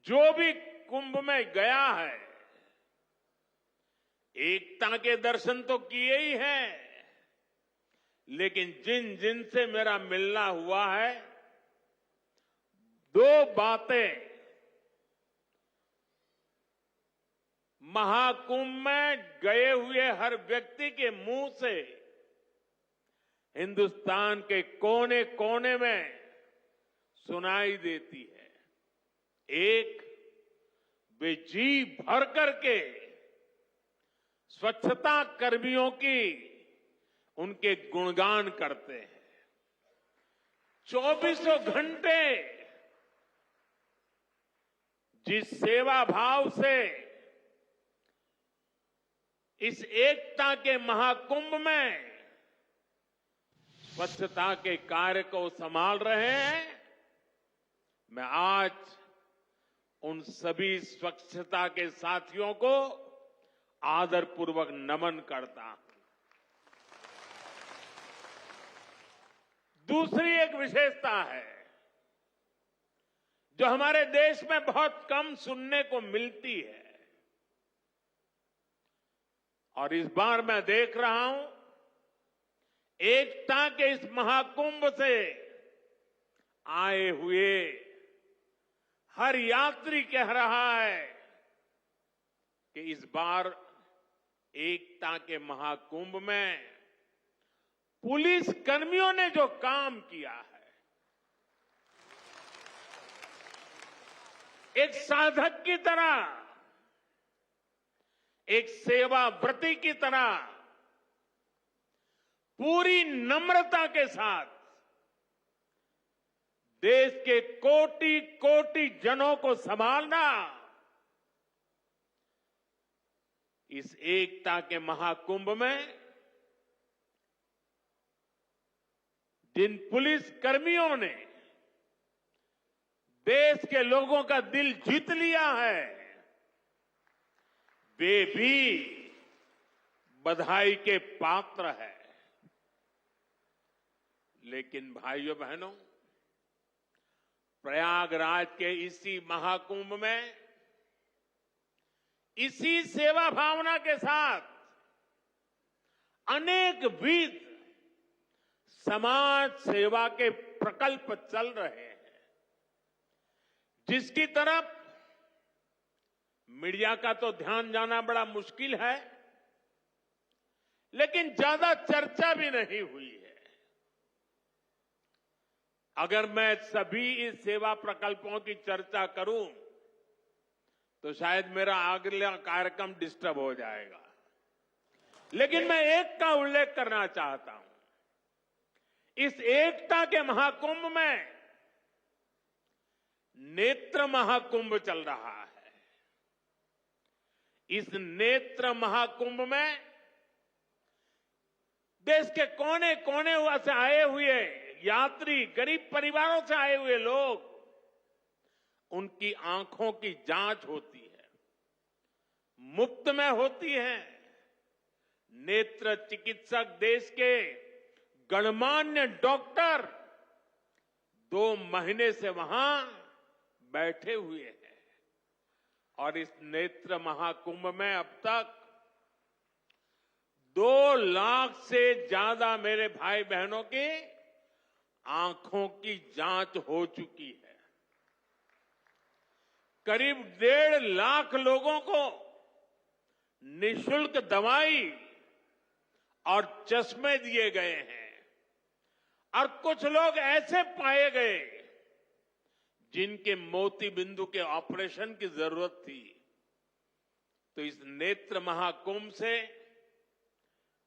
जो भी कुंभ में गया है, एकता के दर्शन तो किए ही हैं, लेकिन जिन जिन से मेरा मिलना हुआ है, दो बातें महाकुंभ में गए हुए हर व्यक्ति के मुंह से हिंदुस्तान के कोने कोने में सुनाई देती है। एक, वे जी भर करके स्वच्छता कर्मियों की उनके गुणगान करते हैं। 24 घंटे जिस सेवा भाव से इस एकता के महाकुंभ में स्वच्छता के कार्य को संभाल रहे हैं, मैं आज उन सभी स्वच्छता के साथियों को आदरपूर्वक नमन करता हूं। दूसरी एक विशेषता है जो हमारे देश में बहुत कम सुनने को मिलती है, और इस बार मैं देख रहा हूं एकता के इस महाकुंभ से आए हुए हर यात्री कह रहा है कि इस बार एकता के महाकुंभ में पुलिस कर्मियों ने जो काम किया है, एक साधक की तरह, एक सेवाव्रती की तरह पूरी नम्रता के साथ देश के कोटि कोटि जनों को संभालना, इस एकता के महाकुंभ में जिन पुलिस कर्मियों ने देश के लोगों का दिल जीत लिया है, वे भी बधाई के पात्र है। लेकिन भाइयों बहनों, प्रयागराज के इसी महाकुंभ में इसी सेवा भावना के साथ अनेक विध समाज सेवा के प्रकल्प चल रहे हैं, जिसकी तरफ मीडिया का तो ध्यान जाना बड़ा मुश्किल है, लेकिन ज्यादा चर्चा भी नहीं हुई है। अगर मैं सभी इस सेवा प्रकल्पों की चर्चा करूं तो शायद मेरा अगला कार्यक्रम डिस्टर्ब हो जाएगा, लेकिन मैं एक का उल्लेख करना चाहता हूं। इस एकता के महाकुंभ में नेत्र महाकुंभ चल रहा है। इस नेत्र महाकुंभ में देश के कोने कोने से आए हुए यात्री, गरीब परिवारों से आए हुए लोग, उनकी आंखों की जांच होती है, मुफ्त में होती है। नेत्र चिकित्सक देश के गणमान्य डॉक्टर 2 महीने से वहां बैठे हुए हैं और इस नेत्र महाकुंभ में अब तक 2 लाख से ज्यादा मेरे भाई बहनों की आंखों की जांच हो चुकी है। करीब 1.5 लाख लोगों को निशुल्क दवाई और चश्मे दिए गए हैं और कुछ लोग ऐसे पाए गए जिनके मोती बिंदु के ऑपरेशन की जरूरत थी। तो इस नेत्र महाकुंभ से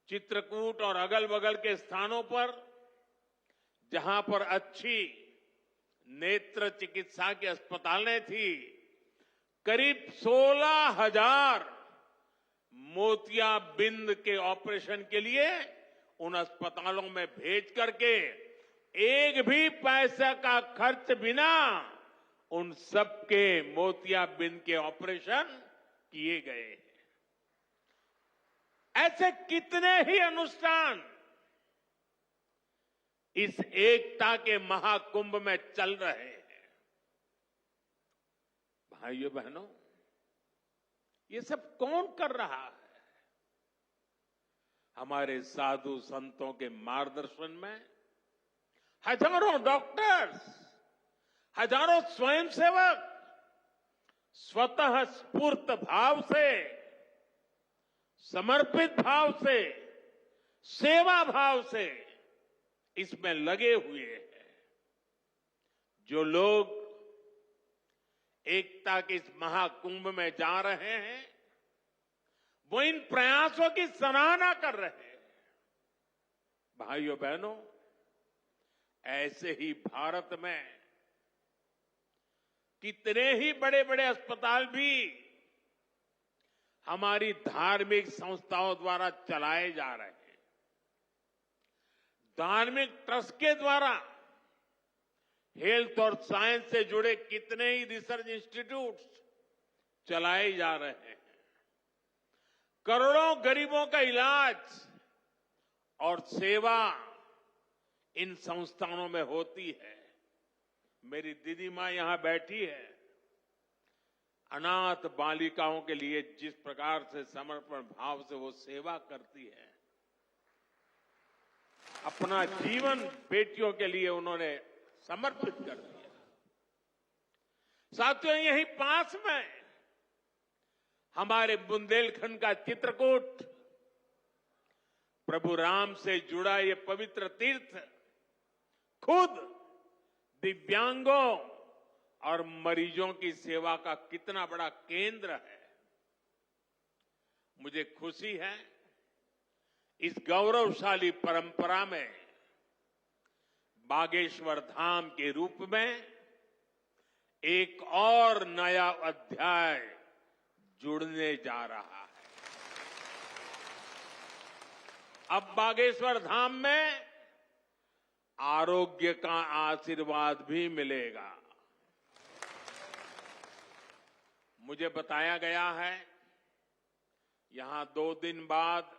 चित्रकूट और अगल बगल के स्थानों पर जहां पर अच्छी नेत्र चिकित्सा की अस्पतालें थी, करीब 16,000 मोतियाबिंद के ऑपरेशन के लिए उन अस्पतालों में भेज करके एक भी पैसे का खर्च बिना उन सबके मोतियाबिंद के ऑपरेशन किए गए हैं। ऐसे कितने ही अनुष्ठान इस एकता के महाकुंभ में चल रहे हैं। भाइयों बहनों, ये सब कौन कर रहा है? हमारे साधु संतों के मार्गदर्शन में हजारों डॉक्टर्स, हजारों स्वयंसेवक स्वतः स्फूर्त भाव से, समर्पित भाव से, सेवा भाव से इसमें लगे हुए हैं। जो लोग एकता के इस महाकुंभ में जा रहे हैं, वो इन प्रयासों की सराहना कर रहे हैं। भाइयों बहनों, ऐसे ही भारत में कितने ही बड़े बड़े अस्पताल भी हमारी धार्मिक संस्थाओं द्वारा चलाए जा रहे हैं। धार्मिक ट्रस्ट के द्वारा हेल्थ और साइंस से जुड़े कितने ही रिसर्च इंस्टीट्यूट्स चलाए जा रहे हैं। करोड़ों गरीबों का इलाज और सेवा इन संस्थानों में होती है। मेरी दीदी मां यहां बैठी है। अनाथ बालिकाओं के लिए जिस प्रकार से समर्पण भाव से वो सेवा करती है, अपना जीवन बेटियों के लिए उन्होंने समर्पित कर दिया। साथियों, यहीं पास में हमारे बुंदेलखंड का चित्रकूट, प्रभु राम से जुड़ा ये पवित्र तीर्थ खुद दिव्यांगों और मरीजों की सेवा का कितना बड़ा केंद्र है। मुझे खुशी है इस गौरवशाली परंपरा में बागेश्वर धाम के रूप में एक और नया अध्याय जुड़ने जा रहा है। अब बागेश्वर धाम में आरोग्य का आशीर्वाद भी मिलेगा। मुझे बताया गया है यहां 2 दिन बाद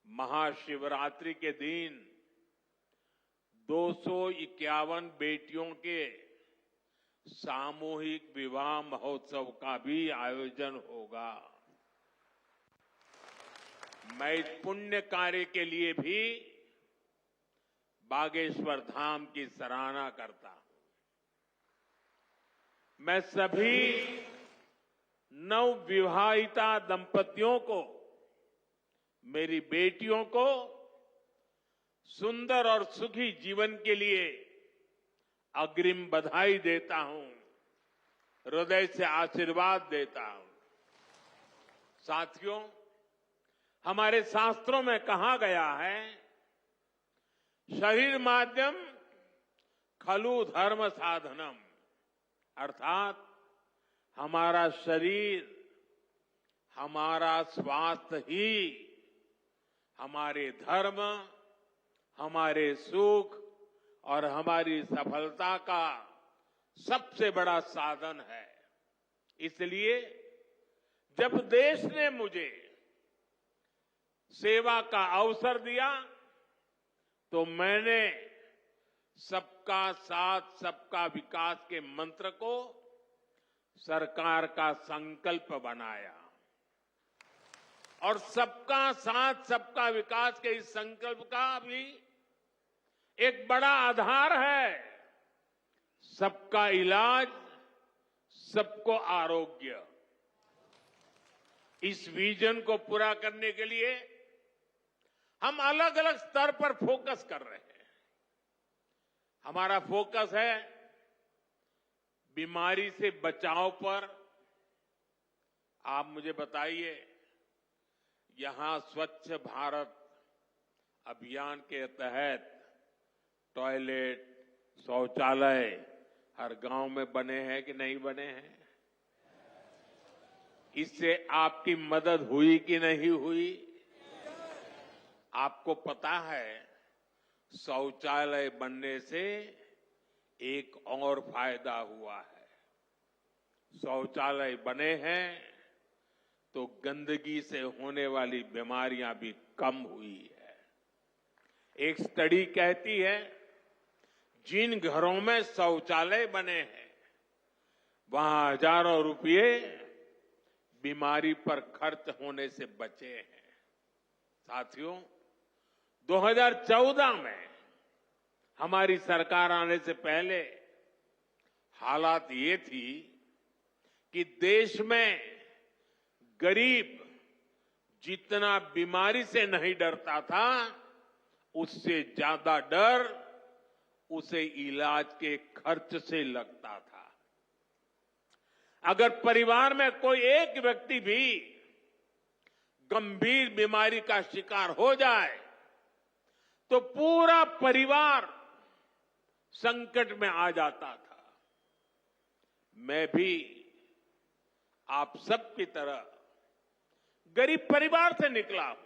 महाशिवरात्रि के दिन 251 बेटियों के सामूहिक विवाह महोत्सव का भी आयोजन होगा। मैं इस पुण्य कार्य के लिए भी बागेश्वर धाम की सराहना करता हूं। मैं सभी नवविवाहिता दंपतियों को, मेरी बेटियों को सुंदर और सुखी जीवन के लिए अग्रिम बधाई देता हूं, हृदय से आशीर्वाद देता हूं। साथियों, हमारे शास्त्रों में कहा गया है, शरीर माध्यम खलु धर्म साधनम, अर्थात हमारा शरीर, हमारा स्वास्थ्य ही हमारे धर्म, हमारे सुख और हमारी सफलता का सबसे बड़ा साधन है। इसलिए जब देश ने मुझे सेवा का अवसर दिया तो मैंने सबका साथ सबका विकास के मंत्र को सरकार का संकल्प बनाया और सबका साथ सबका विकास के इस संकल्प का भी एक बड़ा आधार है सबका इलाज, सबको आरोग्य। इस विजन को पूरा करने के लिए हम अलग अलग स्तर पर फोकस कर रहे हैं। हमारा फोकस है बीमारी से बचाव पर। आप मुझे बताइए, यहां स्वच्छ भारत अभियान के तहत टॉयलेट, शौचालय हर गांव में बने हैं कि नहीं बने हैं? इससे आपकी मदद हुई कि नहीं हुई? आपको पता है, शौचालय बनने से एक और फायदा हुआ है। शौचालय बने हैं तो गंदगी से होने वाली बीमारियां भी कम हुई है। एक स्टडी कहती है, जिन घरों में शौचालय बने हैं वहां हजारों रुपये बीमारी पर खर्च होने से बचे हैं। साथियों, 2014 में हमारी सरकार आने से पहले हालात ये थी कि देश में गरीब जितना बीमारी से नहीं डरता था, उससे ज्यादा डर उसे इलाज के खर्च से लगता था। अगर परिवार में कोई एक व्यक्ति भी गंभीर बीमारी का शिकार हो जाए तो पूरा परिवार संकट में आ जाता था। मैं भी आप सब की तरह गरीब परिवार से निकला हूं।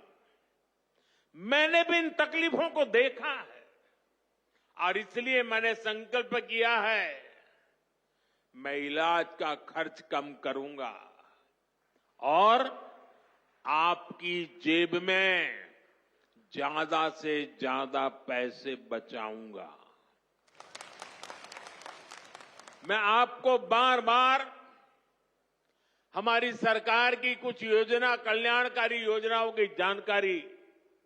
मैंने भी इन तकलीफों को देखा है और इसलिए मैंने संकल्प किया है, मैं इलाज का खर्च कम करूंगा और आपकी जेब में ज्यादा से ज्यादा पैसे बचाऊंगा। मैं आपको बार बार हमारी सरकार की कुछ योजना, कल्याणकारी योजनाओं की जानकारी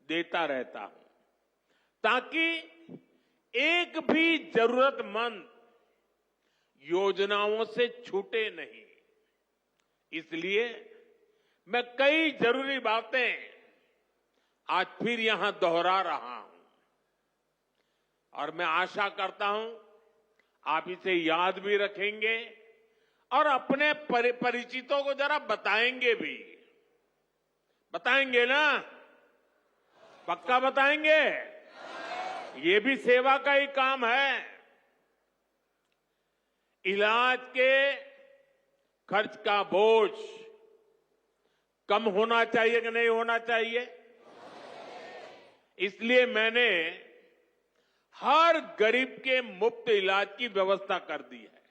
देता रहता हूं ताकि एक भी जरूरतमंद योजनाओं से छूटे नहीं। इसलिए मैं कई जरूरी बातें आज फिर यहां दोहरा रहा हूं और मैं आशा करता हूं आप इसे याद भी रखेंगे और अपने परिचितों को जरा बताएंगे भी। बताएंगे ना? पक्का बताएंगे? ये भी सेवा का ही काम है। इलाज के खर्च का बोझ कम होना चाहिए कि नहीं होना चाहिए? इसलिए मैंने हर गरीब के मुफ्त इलाज की व्यवस्था कर दी है।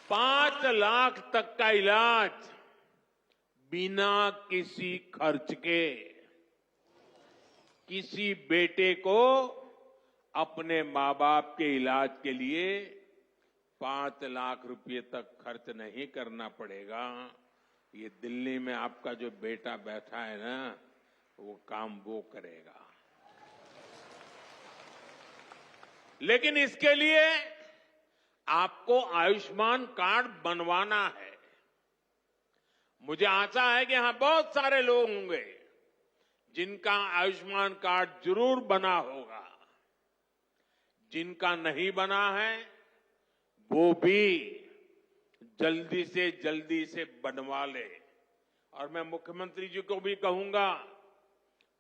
5 लाख तक का इलाज बिना किसी खर्च के। किसी बेटे को अपने मां बाप के इलाज के लिए 5 लाख रुपए तक खर्च नहीं करना पड़ेगा। ये दिल्ली में आपका जो बेटा बैठा है ना, वो काम वो करेगा। लेकिन इसके लिए आपको आयुष्मान कार्ड बनवाना है। मुझे आशा है कि यहां बहुत सारे लोग होंगे जिनका आयुष्मान कार्ड जरूर बना होगा। जिनका नहीं बना है वो भी जल्दी से बनवा ले। और मैं मुख्यमंत्री जी को भी कहूंगा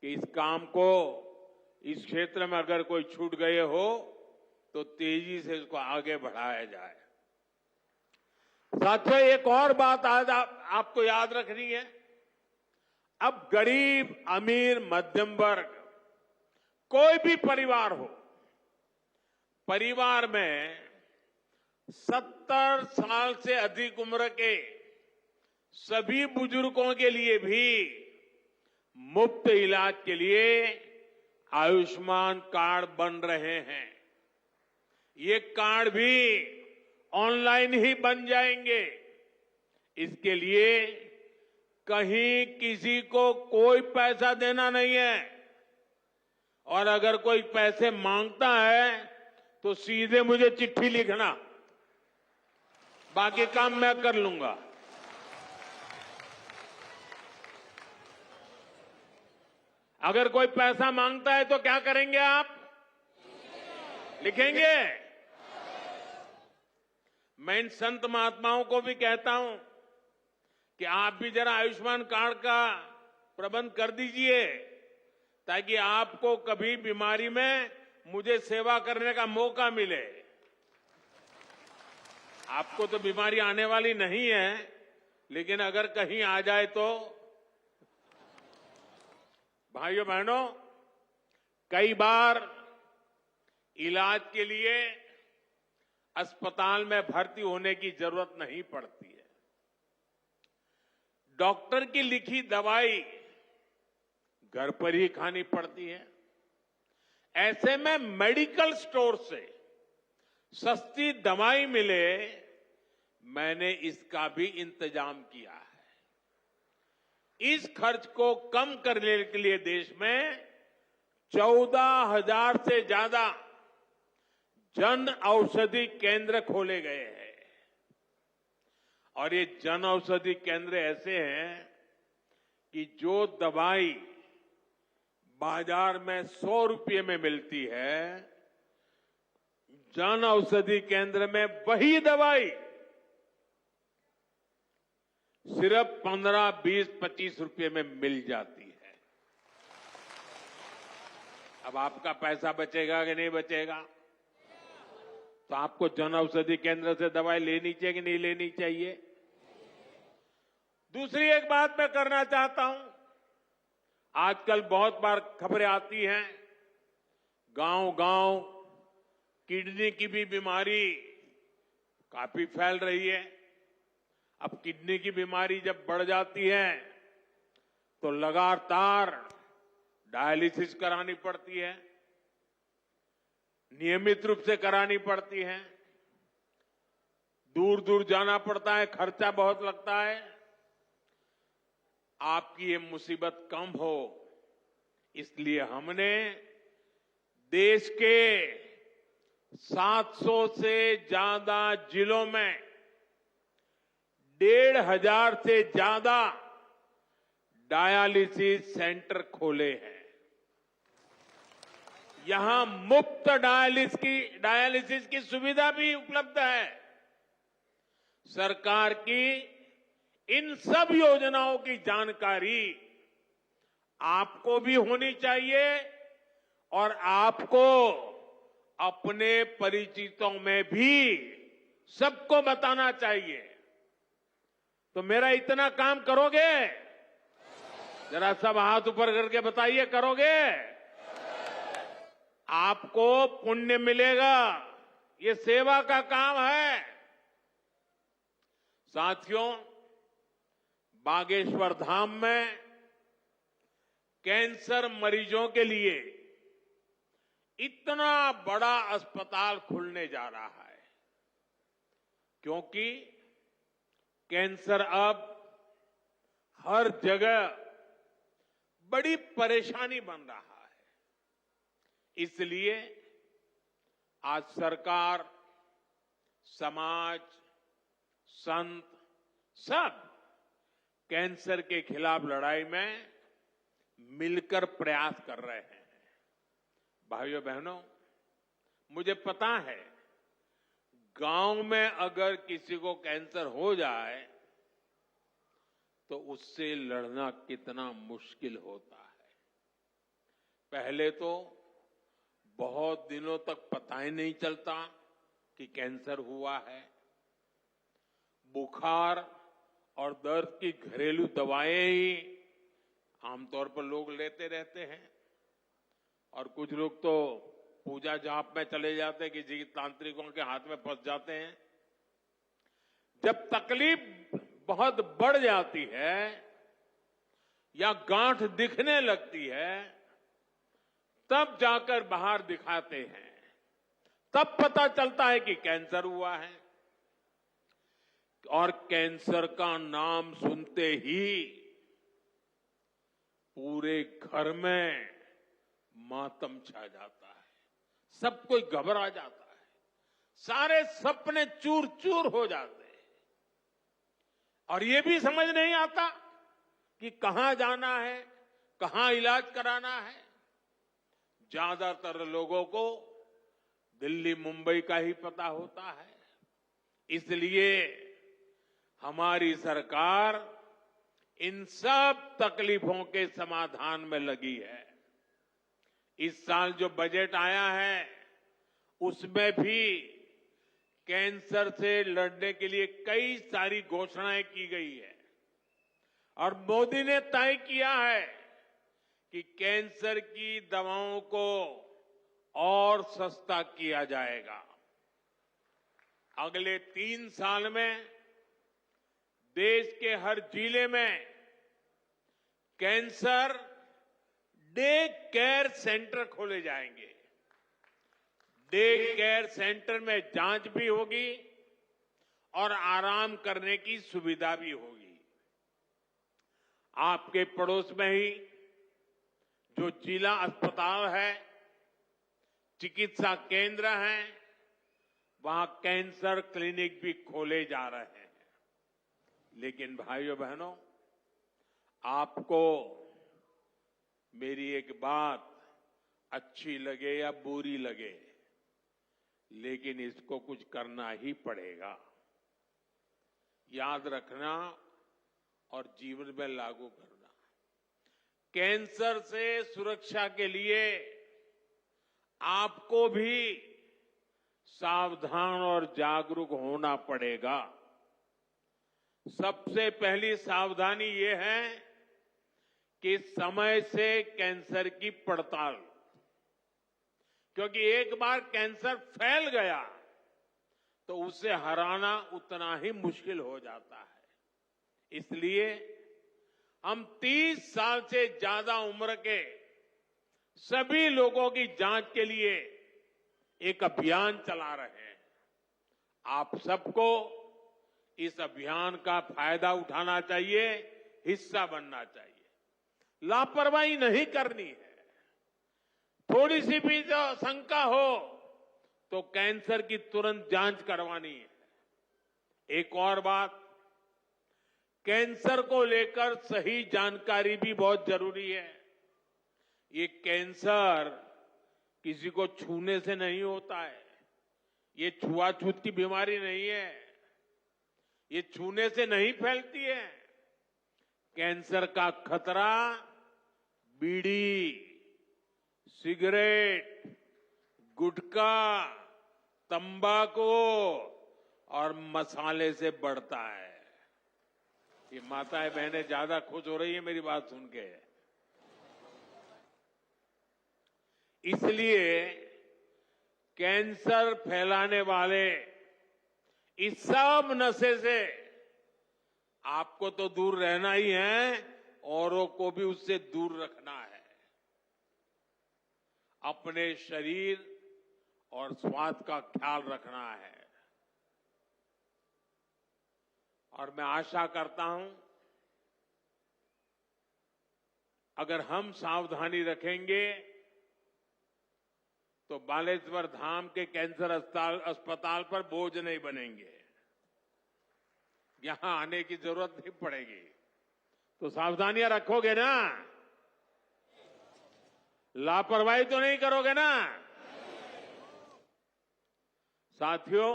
कि इस काम को, इस क्षेत्र में अगर कोई छूट गए हो तो तेजी से इसको आगे बढ़ाया जाए। साथियों, एक और बात आज आपको याद रखनी है। अब गरीब, अमीर, मध्यम वर्ग, कोई भी परिवार हो, परिवार में 70 साल से अधिक उम्र के सभी बुजुर्गों के लिए भी मुफ्त इलाज के लिए आयुष्मान कार्ड बन रहे हैं। ये कार्ड भी ऑनलाइन ही बन जाएंगे। इसके लिए कहीं किसी को कोई पैसा देना नहीं है, और अगर कोई पैसे मांगता है तो सीधे मुझे चिट्ठी लिखना, बाकी काम मैं कर लूंगा। अगर कोई पैसा मांगता है तो क्या करेंगे आप? लिखेंगे? मैं इन संत महात्माओं को भी कहता हूं कि आप भी जरा आयुष्मान कार्ड का प्रबंध कर दीजिए, ताकि आपको कभी बीमारी में मुझे सेवा करने का मौका मिले। आपको तो बीमारी आने वाली नहीं है, लेकिन अगर कहीं आ जाए तो। भाइयों बहनों, कई बार इलाज के लिए अस्पताल में भर्ती होने की जरूरत नहीं पड़ती है। डॉक्टर की लिखी दवाई घर पर ही खानी पड़ती है। ऐसे में मेडिकल स्टोर से सस्ती दवाई मिले, मैंने इसका भी इंतजाम किया है। इस खर्च को कम करने के लिए देश में 14,000 से ज्यादा जन औषधि केंद्र खोले गए हैं। और ये जन औषधि केंद्र ऐसे हैं कि जो दवाई बाजार में 100 रुपये में मिलती है, जन औषधि केंद्र में वही दवाई सिर्फ 15, 20, 25 रुपये में मिल जाती है। अब आपका पैसा बचेगा कि नहीं बचेगा? तो आपको जन औषधि केंद्र से दवाई लेनी चाहिए कि नहीं लेनी चाहिए? दूसरी एक बात मैं करना चाहता हूं। आजकल बहुत बार खबरें आती हैं, गांव-गांव किडनी की भी बीमारी काफी फैल रही है। अब किडनी की बीमारी जब बढ़ जाती है तो लगातार डायलिसिस करानी पड़ती है, नियमित रूप से करानी पड़ती है, दूर दूर जाना पड़ता है, खर्चा बहुत लगता है। आपकी ये मुसीबत कम हो, इसलिए हमने देश के 700 से ज्यादा जिलों में 1,500 से ज्यादा डायलिसिस सेंटर खोले हैं। यहां मुफ्त डायलिसिस की सुविधा भी उपलब्ध है। सरकार की इन सब योजनाओं की जानकारी आपको भी होनी चाहिए और आपको अपने परिचितों में भी सबको बताना चाहिए। तो मेरा इतना काम करोगे? जरा सब हाथ ऊपर करके बताइए, करोगे? आपको पुण्य मिलेगा। ये सेवा का काम है। साथियों, बागेश्वर धाम में कैंसर मरीजों के लिए इतना बड़ा अस्पताल खुलने जा रहा है, क्योंकि कैंसर अब हर जगह बड़ी परेशानी बन रहा है। इसलिए आज सरकार, समाज, संत सब कैंसर के खिलाफ लड़ाई में मिलकर प्रयास कर रहे हैं। भाइयों बहनों, मुझे पता है गांव में अगर किसी को कैंसर हो जाए तो उससे लड़ना कितना मुश्किल होता है। पहले तो बहुत दिनों तक पता ही नहीं चलता कि कैंसर हुआ है। बुखार और दर्द की घरेलू दवाएं ही आमतौर पर लोग लेते रहते हैं और कुछ लोग तो पूजा जाप में चले जाते हैं, किसी तांत्रिकों के हाथ में फंस जाते हैं। जब तकलीफ बहुत बढ़ जाती है या गांठ दिखने लगती है तब जाकर बाहर दिखाते हैं, तब पता चलता है कि कैंसर हुआ है। और कैंसर का नाम सुनते ही पूरे घर में मातम छा जाता है, सब कोई घबरा जाता है, सारे सपने चूर चूर हो जाते हैं और ये भी समझ नहीं आता कि कहां जाना है, कहां इलाज कराना है। ज्यादातर लोगों को दिल्ली मुंबई का ही पता होता है। इसलिए हमारी सरकार इन सब तकलीफों के समाधान में लगी है। इस साल जो बजट आया है उसमें भी कैंसर से लड़ने के लिए कई सारी घोषणाएं की गई है और मोदी ने तय किया है कि कैंसर की दवाओं को और सस्ता किया जाएगा। अगले 3 साल में देश के हर जिले में कैंसर डे केयर सेंटर खोले जाएंगे। डे केयर सेंटर में जांच भी होगी और आराम करने की सुविधा भी होगी। आपके पड़ोस में ही जो जिला अस्पताल है, चिकित्सा केंद्र हैं, वहां कैंसर क्लिनिक भी खोले जा रहे हैं। लेकिन भाइयों बहनों, आपको मेरी एक बात अच्छी लगे या बुरी लगे, लेकिन इसको कुछ करना ही पड़ेगा। याद रखना और जीवन में लागू करना। कैंसर से सुरक्षा के लिए आपको भी सावधान और जागरूक होना पड़ेगा। सबसे पहली सावधानी ये है कि समय से कैंसर की पड़ताल, क्योंकि एक बार कैंसर फैल गया तो उसे हराना उतना ही मुश्किल हो जाता है। इसलिए हम 30 साल से ज्यादा उम्र के सभी लोगों की जांच के लिए एक अभियान चला रहे हैं। आप सबको इस अभियान का फायदा उठाना चाहिए, हिस्सा बनना चाहिए। लापरवाही नहीं करनी है। थोड़ी सी भी जो शंका हो तो कैंसर की तुरंत जांच करवानी है। एक और बात, कैंसर को लेकर सही जानकारी भी बहुत जरूरी है। ये कैंसर किसी को छूने से नहीं होता है। ये छुआछूत की बीमारी नहीं है। ये छूने से नहीं फैलती है। कैंसर का खतरा बीड़ी, सिगरेट, गुटखा, तंबाकू और मसाले से बढ़ता है। ये माताएं बहनें ज्यादा खुश हो रही है मेरी बात सुन के। इसलिए कैंसर फैलाने वाले इस सब नशे से आपको तो दूर रहना ही है, औरों को भी उससे दूर रखना है। अपने शरीर और स्वास्थ्य का ख्याल रखना है। और मैं आशा करता हूं अगर हम सावधानी रखेंगे तो बालेश्वर धाम के कैंसर अस्पताल पर बोझ नहीं बनेंगे। यहां आने की जरूरत नहीं पड़ेगी। तो सावधानियां रखोगे ना? लापरवाही तो नहीं करोगे ना? साथियों,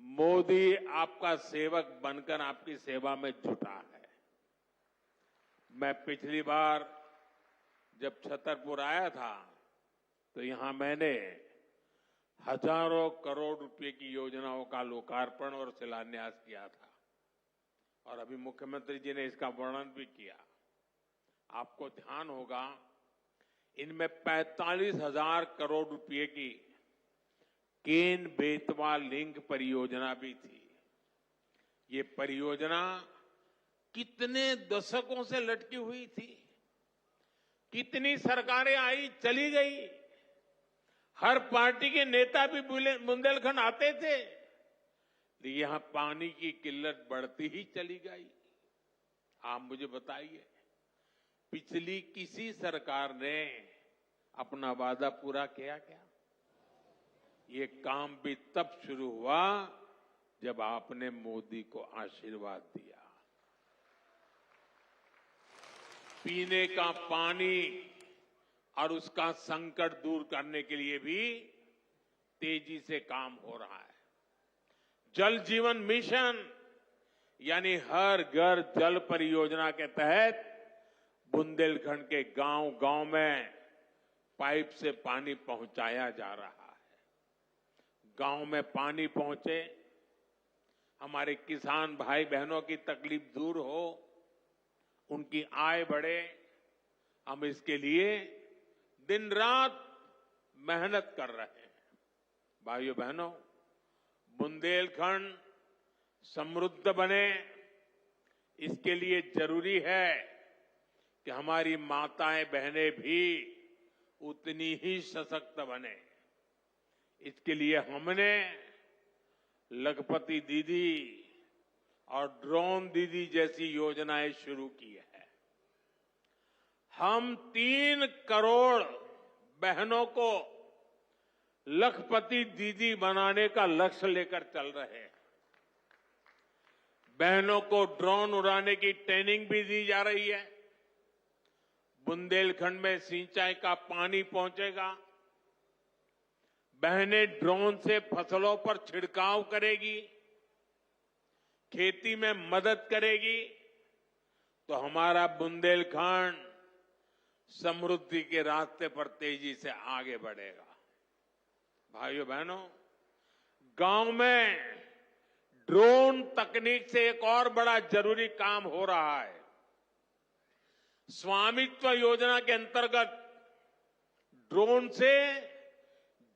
मोदी आपका सेवक बनकर आपकी सेवा में जुटा है। मैं पिछली बार जब छतरपुर आया था तो यहां मैंने हजारों करोड़ रुपए की योजनाओं का लोकार्पण और शिलान्यास किया था और अभी मुख्यमंत्री जी ने इसका वर्णन भी किया। आपको ध्यान होगा, इनमें 45,000 करोड़ रुपए की केन बेतवा लिंक परियोजना भी थी। ये परियोजना कितने दशकों से लटकी हुई थी, कितनी सरकारें आई चली गई, हर पार्टी के नेता भी बुंदेलखंड आते थे, लेकिन यहां पानी की किल्लत बढ़ती ही चली गई। आप मुझे बताइए, पिछली किसी सरकार ने अपना वादा पूरा किया क्या? ये काम भी तब शुरू हुआ जब आपने मोदी को आशीर्वाद दिया। पीने का पानी और उसका संकट दूर करने के लिए भी तेजी से काम हो रहा है। जल जीवन मिशन यानी हर घर जल परियोजना के तहत बुंदेलखंड के गांव-गांव में पाइप से पानी पहुंचाया जा रहा है। गांव में पानी पहुंचे, हमारे किसान भाई बहनों की तकलीफ दूर हो, उनकी आय बढ़े, हम इसके लिए दिन रात मेहनत कर रहे हैं। भाइयों बहनों, बुंदेलखंड समृद्ध बने, इसके लिए जरूरी है कि हमारी माताएं बहनें भी उतनी ही सशक्त बने। इसके लिए हमने लखपति दीदी और ड्रोन दीदी जैसी योजनाएं शुरू की है। हम 3 करोड़ बहनों को लखपति दीदी बनाने का लक्ष्य लेकर चल रहे हैं। बहनों को ड्रोन उड़ाने की ट्रेनिंग भी दी जा रही है। बुंदेलखंड में सिंचाई का पानी पहुंचेगा, बहनें ड्रोन से फसलों पर छिड़काव करेगी, खेती में मदद करेगी, तो हमारा बुंदेलखंड समृद्धि के रास्ते पर तेजी से आगे बढ़ेगा। भाइयों बहनों, गांव में ड्रोन तकनीक से एक और बड़ा जरूरी काम हो रहा है। स्वामित्व योजना के अंतर्गत ड्रोन से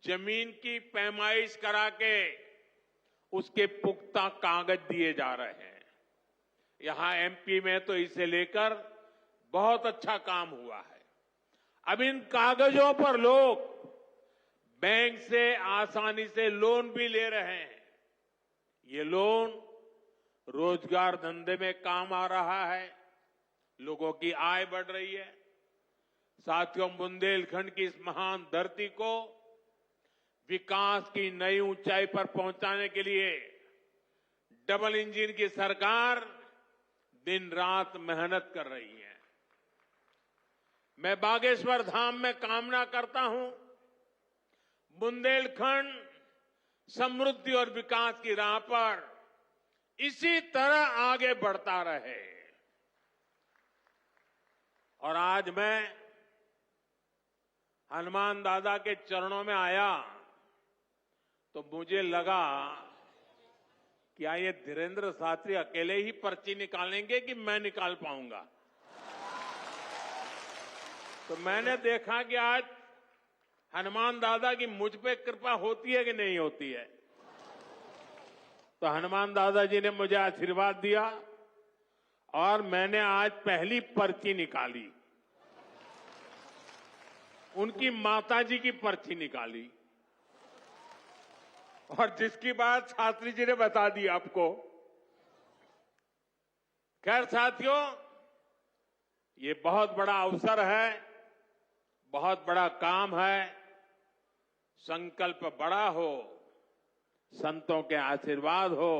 जमीन की पैमाइश करा के उसके पुख्ता कागज दिए जा रहे हैं। यहां एमपी में तो इसे लेकर बहुत अच्छा काम हुआ है। अब इन कागजों पर लोग बैंक से आसानी से लोन भी ले रहे हैं। ये लोन रोजगार धंधे में काम आ रहा है, लोगों की आय बढ़ रही है। साथियों, बुंदेलखंड की इस महान धरती को विकास की नई ऊंचाई पर पहुंचाने के लिए डबल इंजन की सरकार दिन रात मेहनत कर रही है। मैं बागेश्वर धाम में कामना करता हूं, बुंदेलखंड समृद्धि और विकास की राह पर इसी तरह आगे बढ़ता रहे। और आज मैं हनुमान दादा के चरणों में आया तो मुझे लगा क्या ये धीरेन्द्र शास्त्री अकेले ही पर्ची निकालेंगे कि मैं निकाल पाऊंगा। तो मैंने देखा कि आज हनुमान दादा की मुझ पे कृपा होती है कि नहीं होती है। तो हनुमान दादा जी ने मुझे आशीर्वाद दिया और मैंने आज पहली पर्ची निकाली, उनकी माताजी की पर्ची निकाली, और जिसकी बात शास्त्री जी ने बता दी आपको। खैर साथियों, ये बहुत बड़ा अवसर है, बहुत बड़ा काम है। संकल्प बड़ा हो, संतों के आशीर्वाद हो,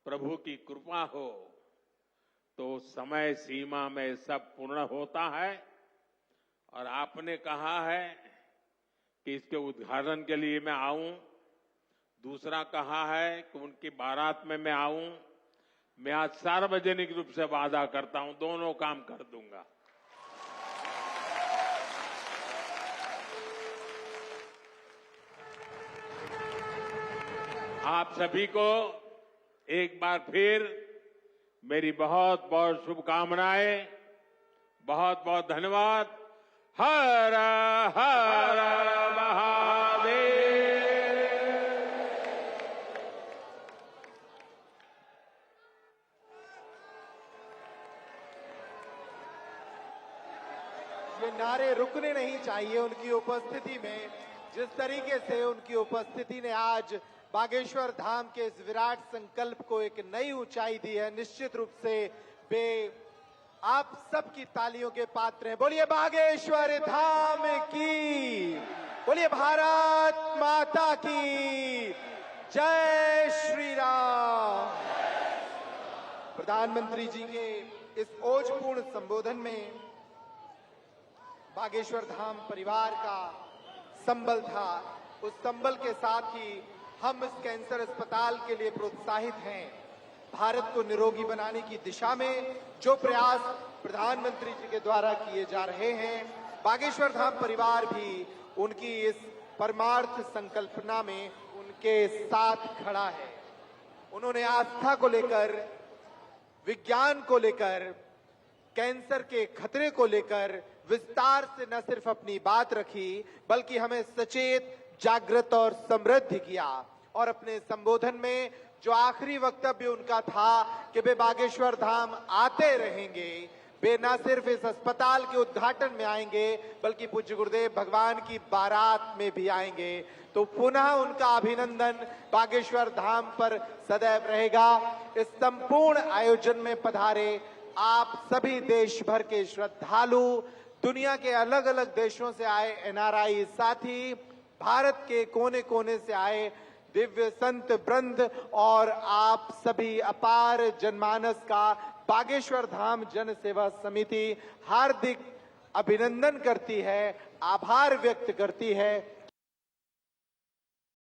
प्रभु की कृपा हो, तो समय सीमा में सब पूर्ण होता है। और आपने कहा है कि इसके उद्घाटन के लिए मैं आऊं, दूसरा कहा है कि उनकी बारात में मैं आऊं। मैं आज सार्वजनिक रूप से वादा करता हूं, दोनों काम कर दूंगा। आप सभी को एक बार फिर मेरी बहुत बहुत शुभकामनाएं, बहुत बहुत धन्यवाद। हर हर महादेव। ये नारे रुकने नहीं चाहिए उनकी उपस्थिति में। जिस तरीके से उनकी उपस्थिति ने आज बागेश्वर धाम के इस विराट संकल्प को एक नई ऊंचाई दी है, निश्चित रूप से वे आप सबकी तालियों के पात्र हैं। बोलिए बागेश्वर धाम की, बोलिए भारत माता की जय श्री राम। प्रधानमंत्री जी के इस ओजपूर्ण संबोधन में बागेश्वर धाम परिवार का संबल था। उस संबल के साथ ही हम इस कैंसर अस्पताल के लिए प्रोत्साहित हैं। भारत को निरोगी बनाने की दिशा में जो प्रयास प्रधानमंत्री जी के द्वारा किए जा रहे हैं, बागेश्वर धाम परिवार भी उनकी इस परमार्थ संकल्पना में उनके साथ खड़ा है। उन्होंने आस्था को लेकर, विज्ञान को लेकर, कैंसर के खतरे को लेकर विस्तार से न सिर्फ अपनी बात रखी, बल्कि हमें सचेत, जागृत और समृद्ध किया। और अपने संबोधन में जो आखिरी वक्तव्य उनका था कि वे बागेश्वर धाम आते रहेंगे, वे न सिर्फ इस अस्पताल के उद्घाटन में आएंगे बल्कि पूज्य गुरुदेव भगवान की बारात में भी आएंगे। तो पुनः उनका अभिनंदन बागेश्वर धाम पर सदैव रहेगा। इस संपूर्ण आयोजन में पधारे आप सभी देश भर के श्रद्धालु, दुनिया के अलग अलग देशों से आए एनआरआई साथी, भारत के कोने कोने से आए दिव्य संत वृंद और आप सभी अपार जनमानस का बागेश्वर धाम जन सेवा समिति हार्दिक अभिनंदन करती है, आभार व्यक्त करती है।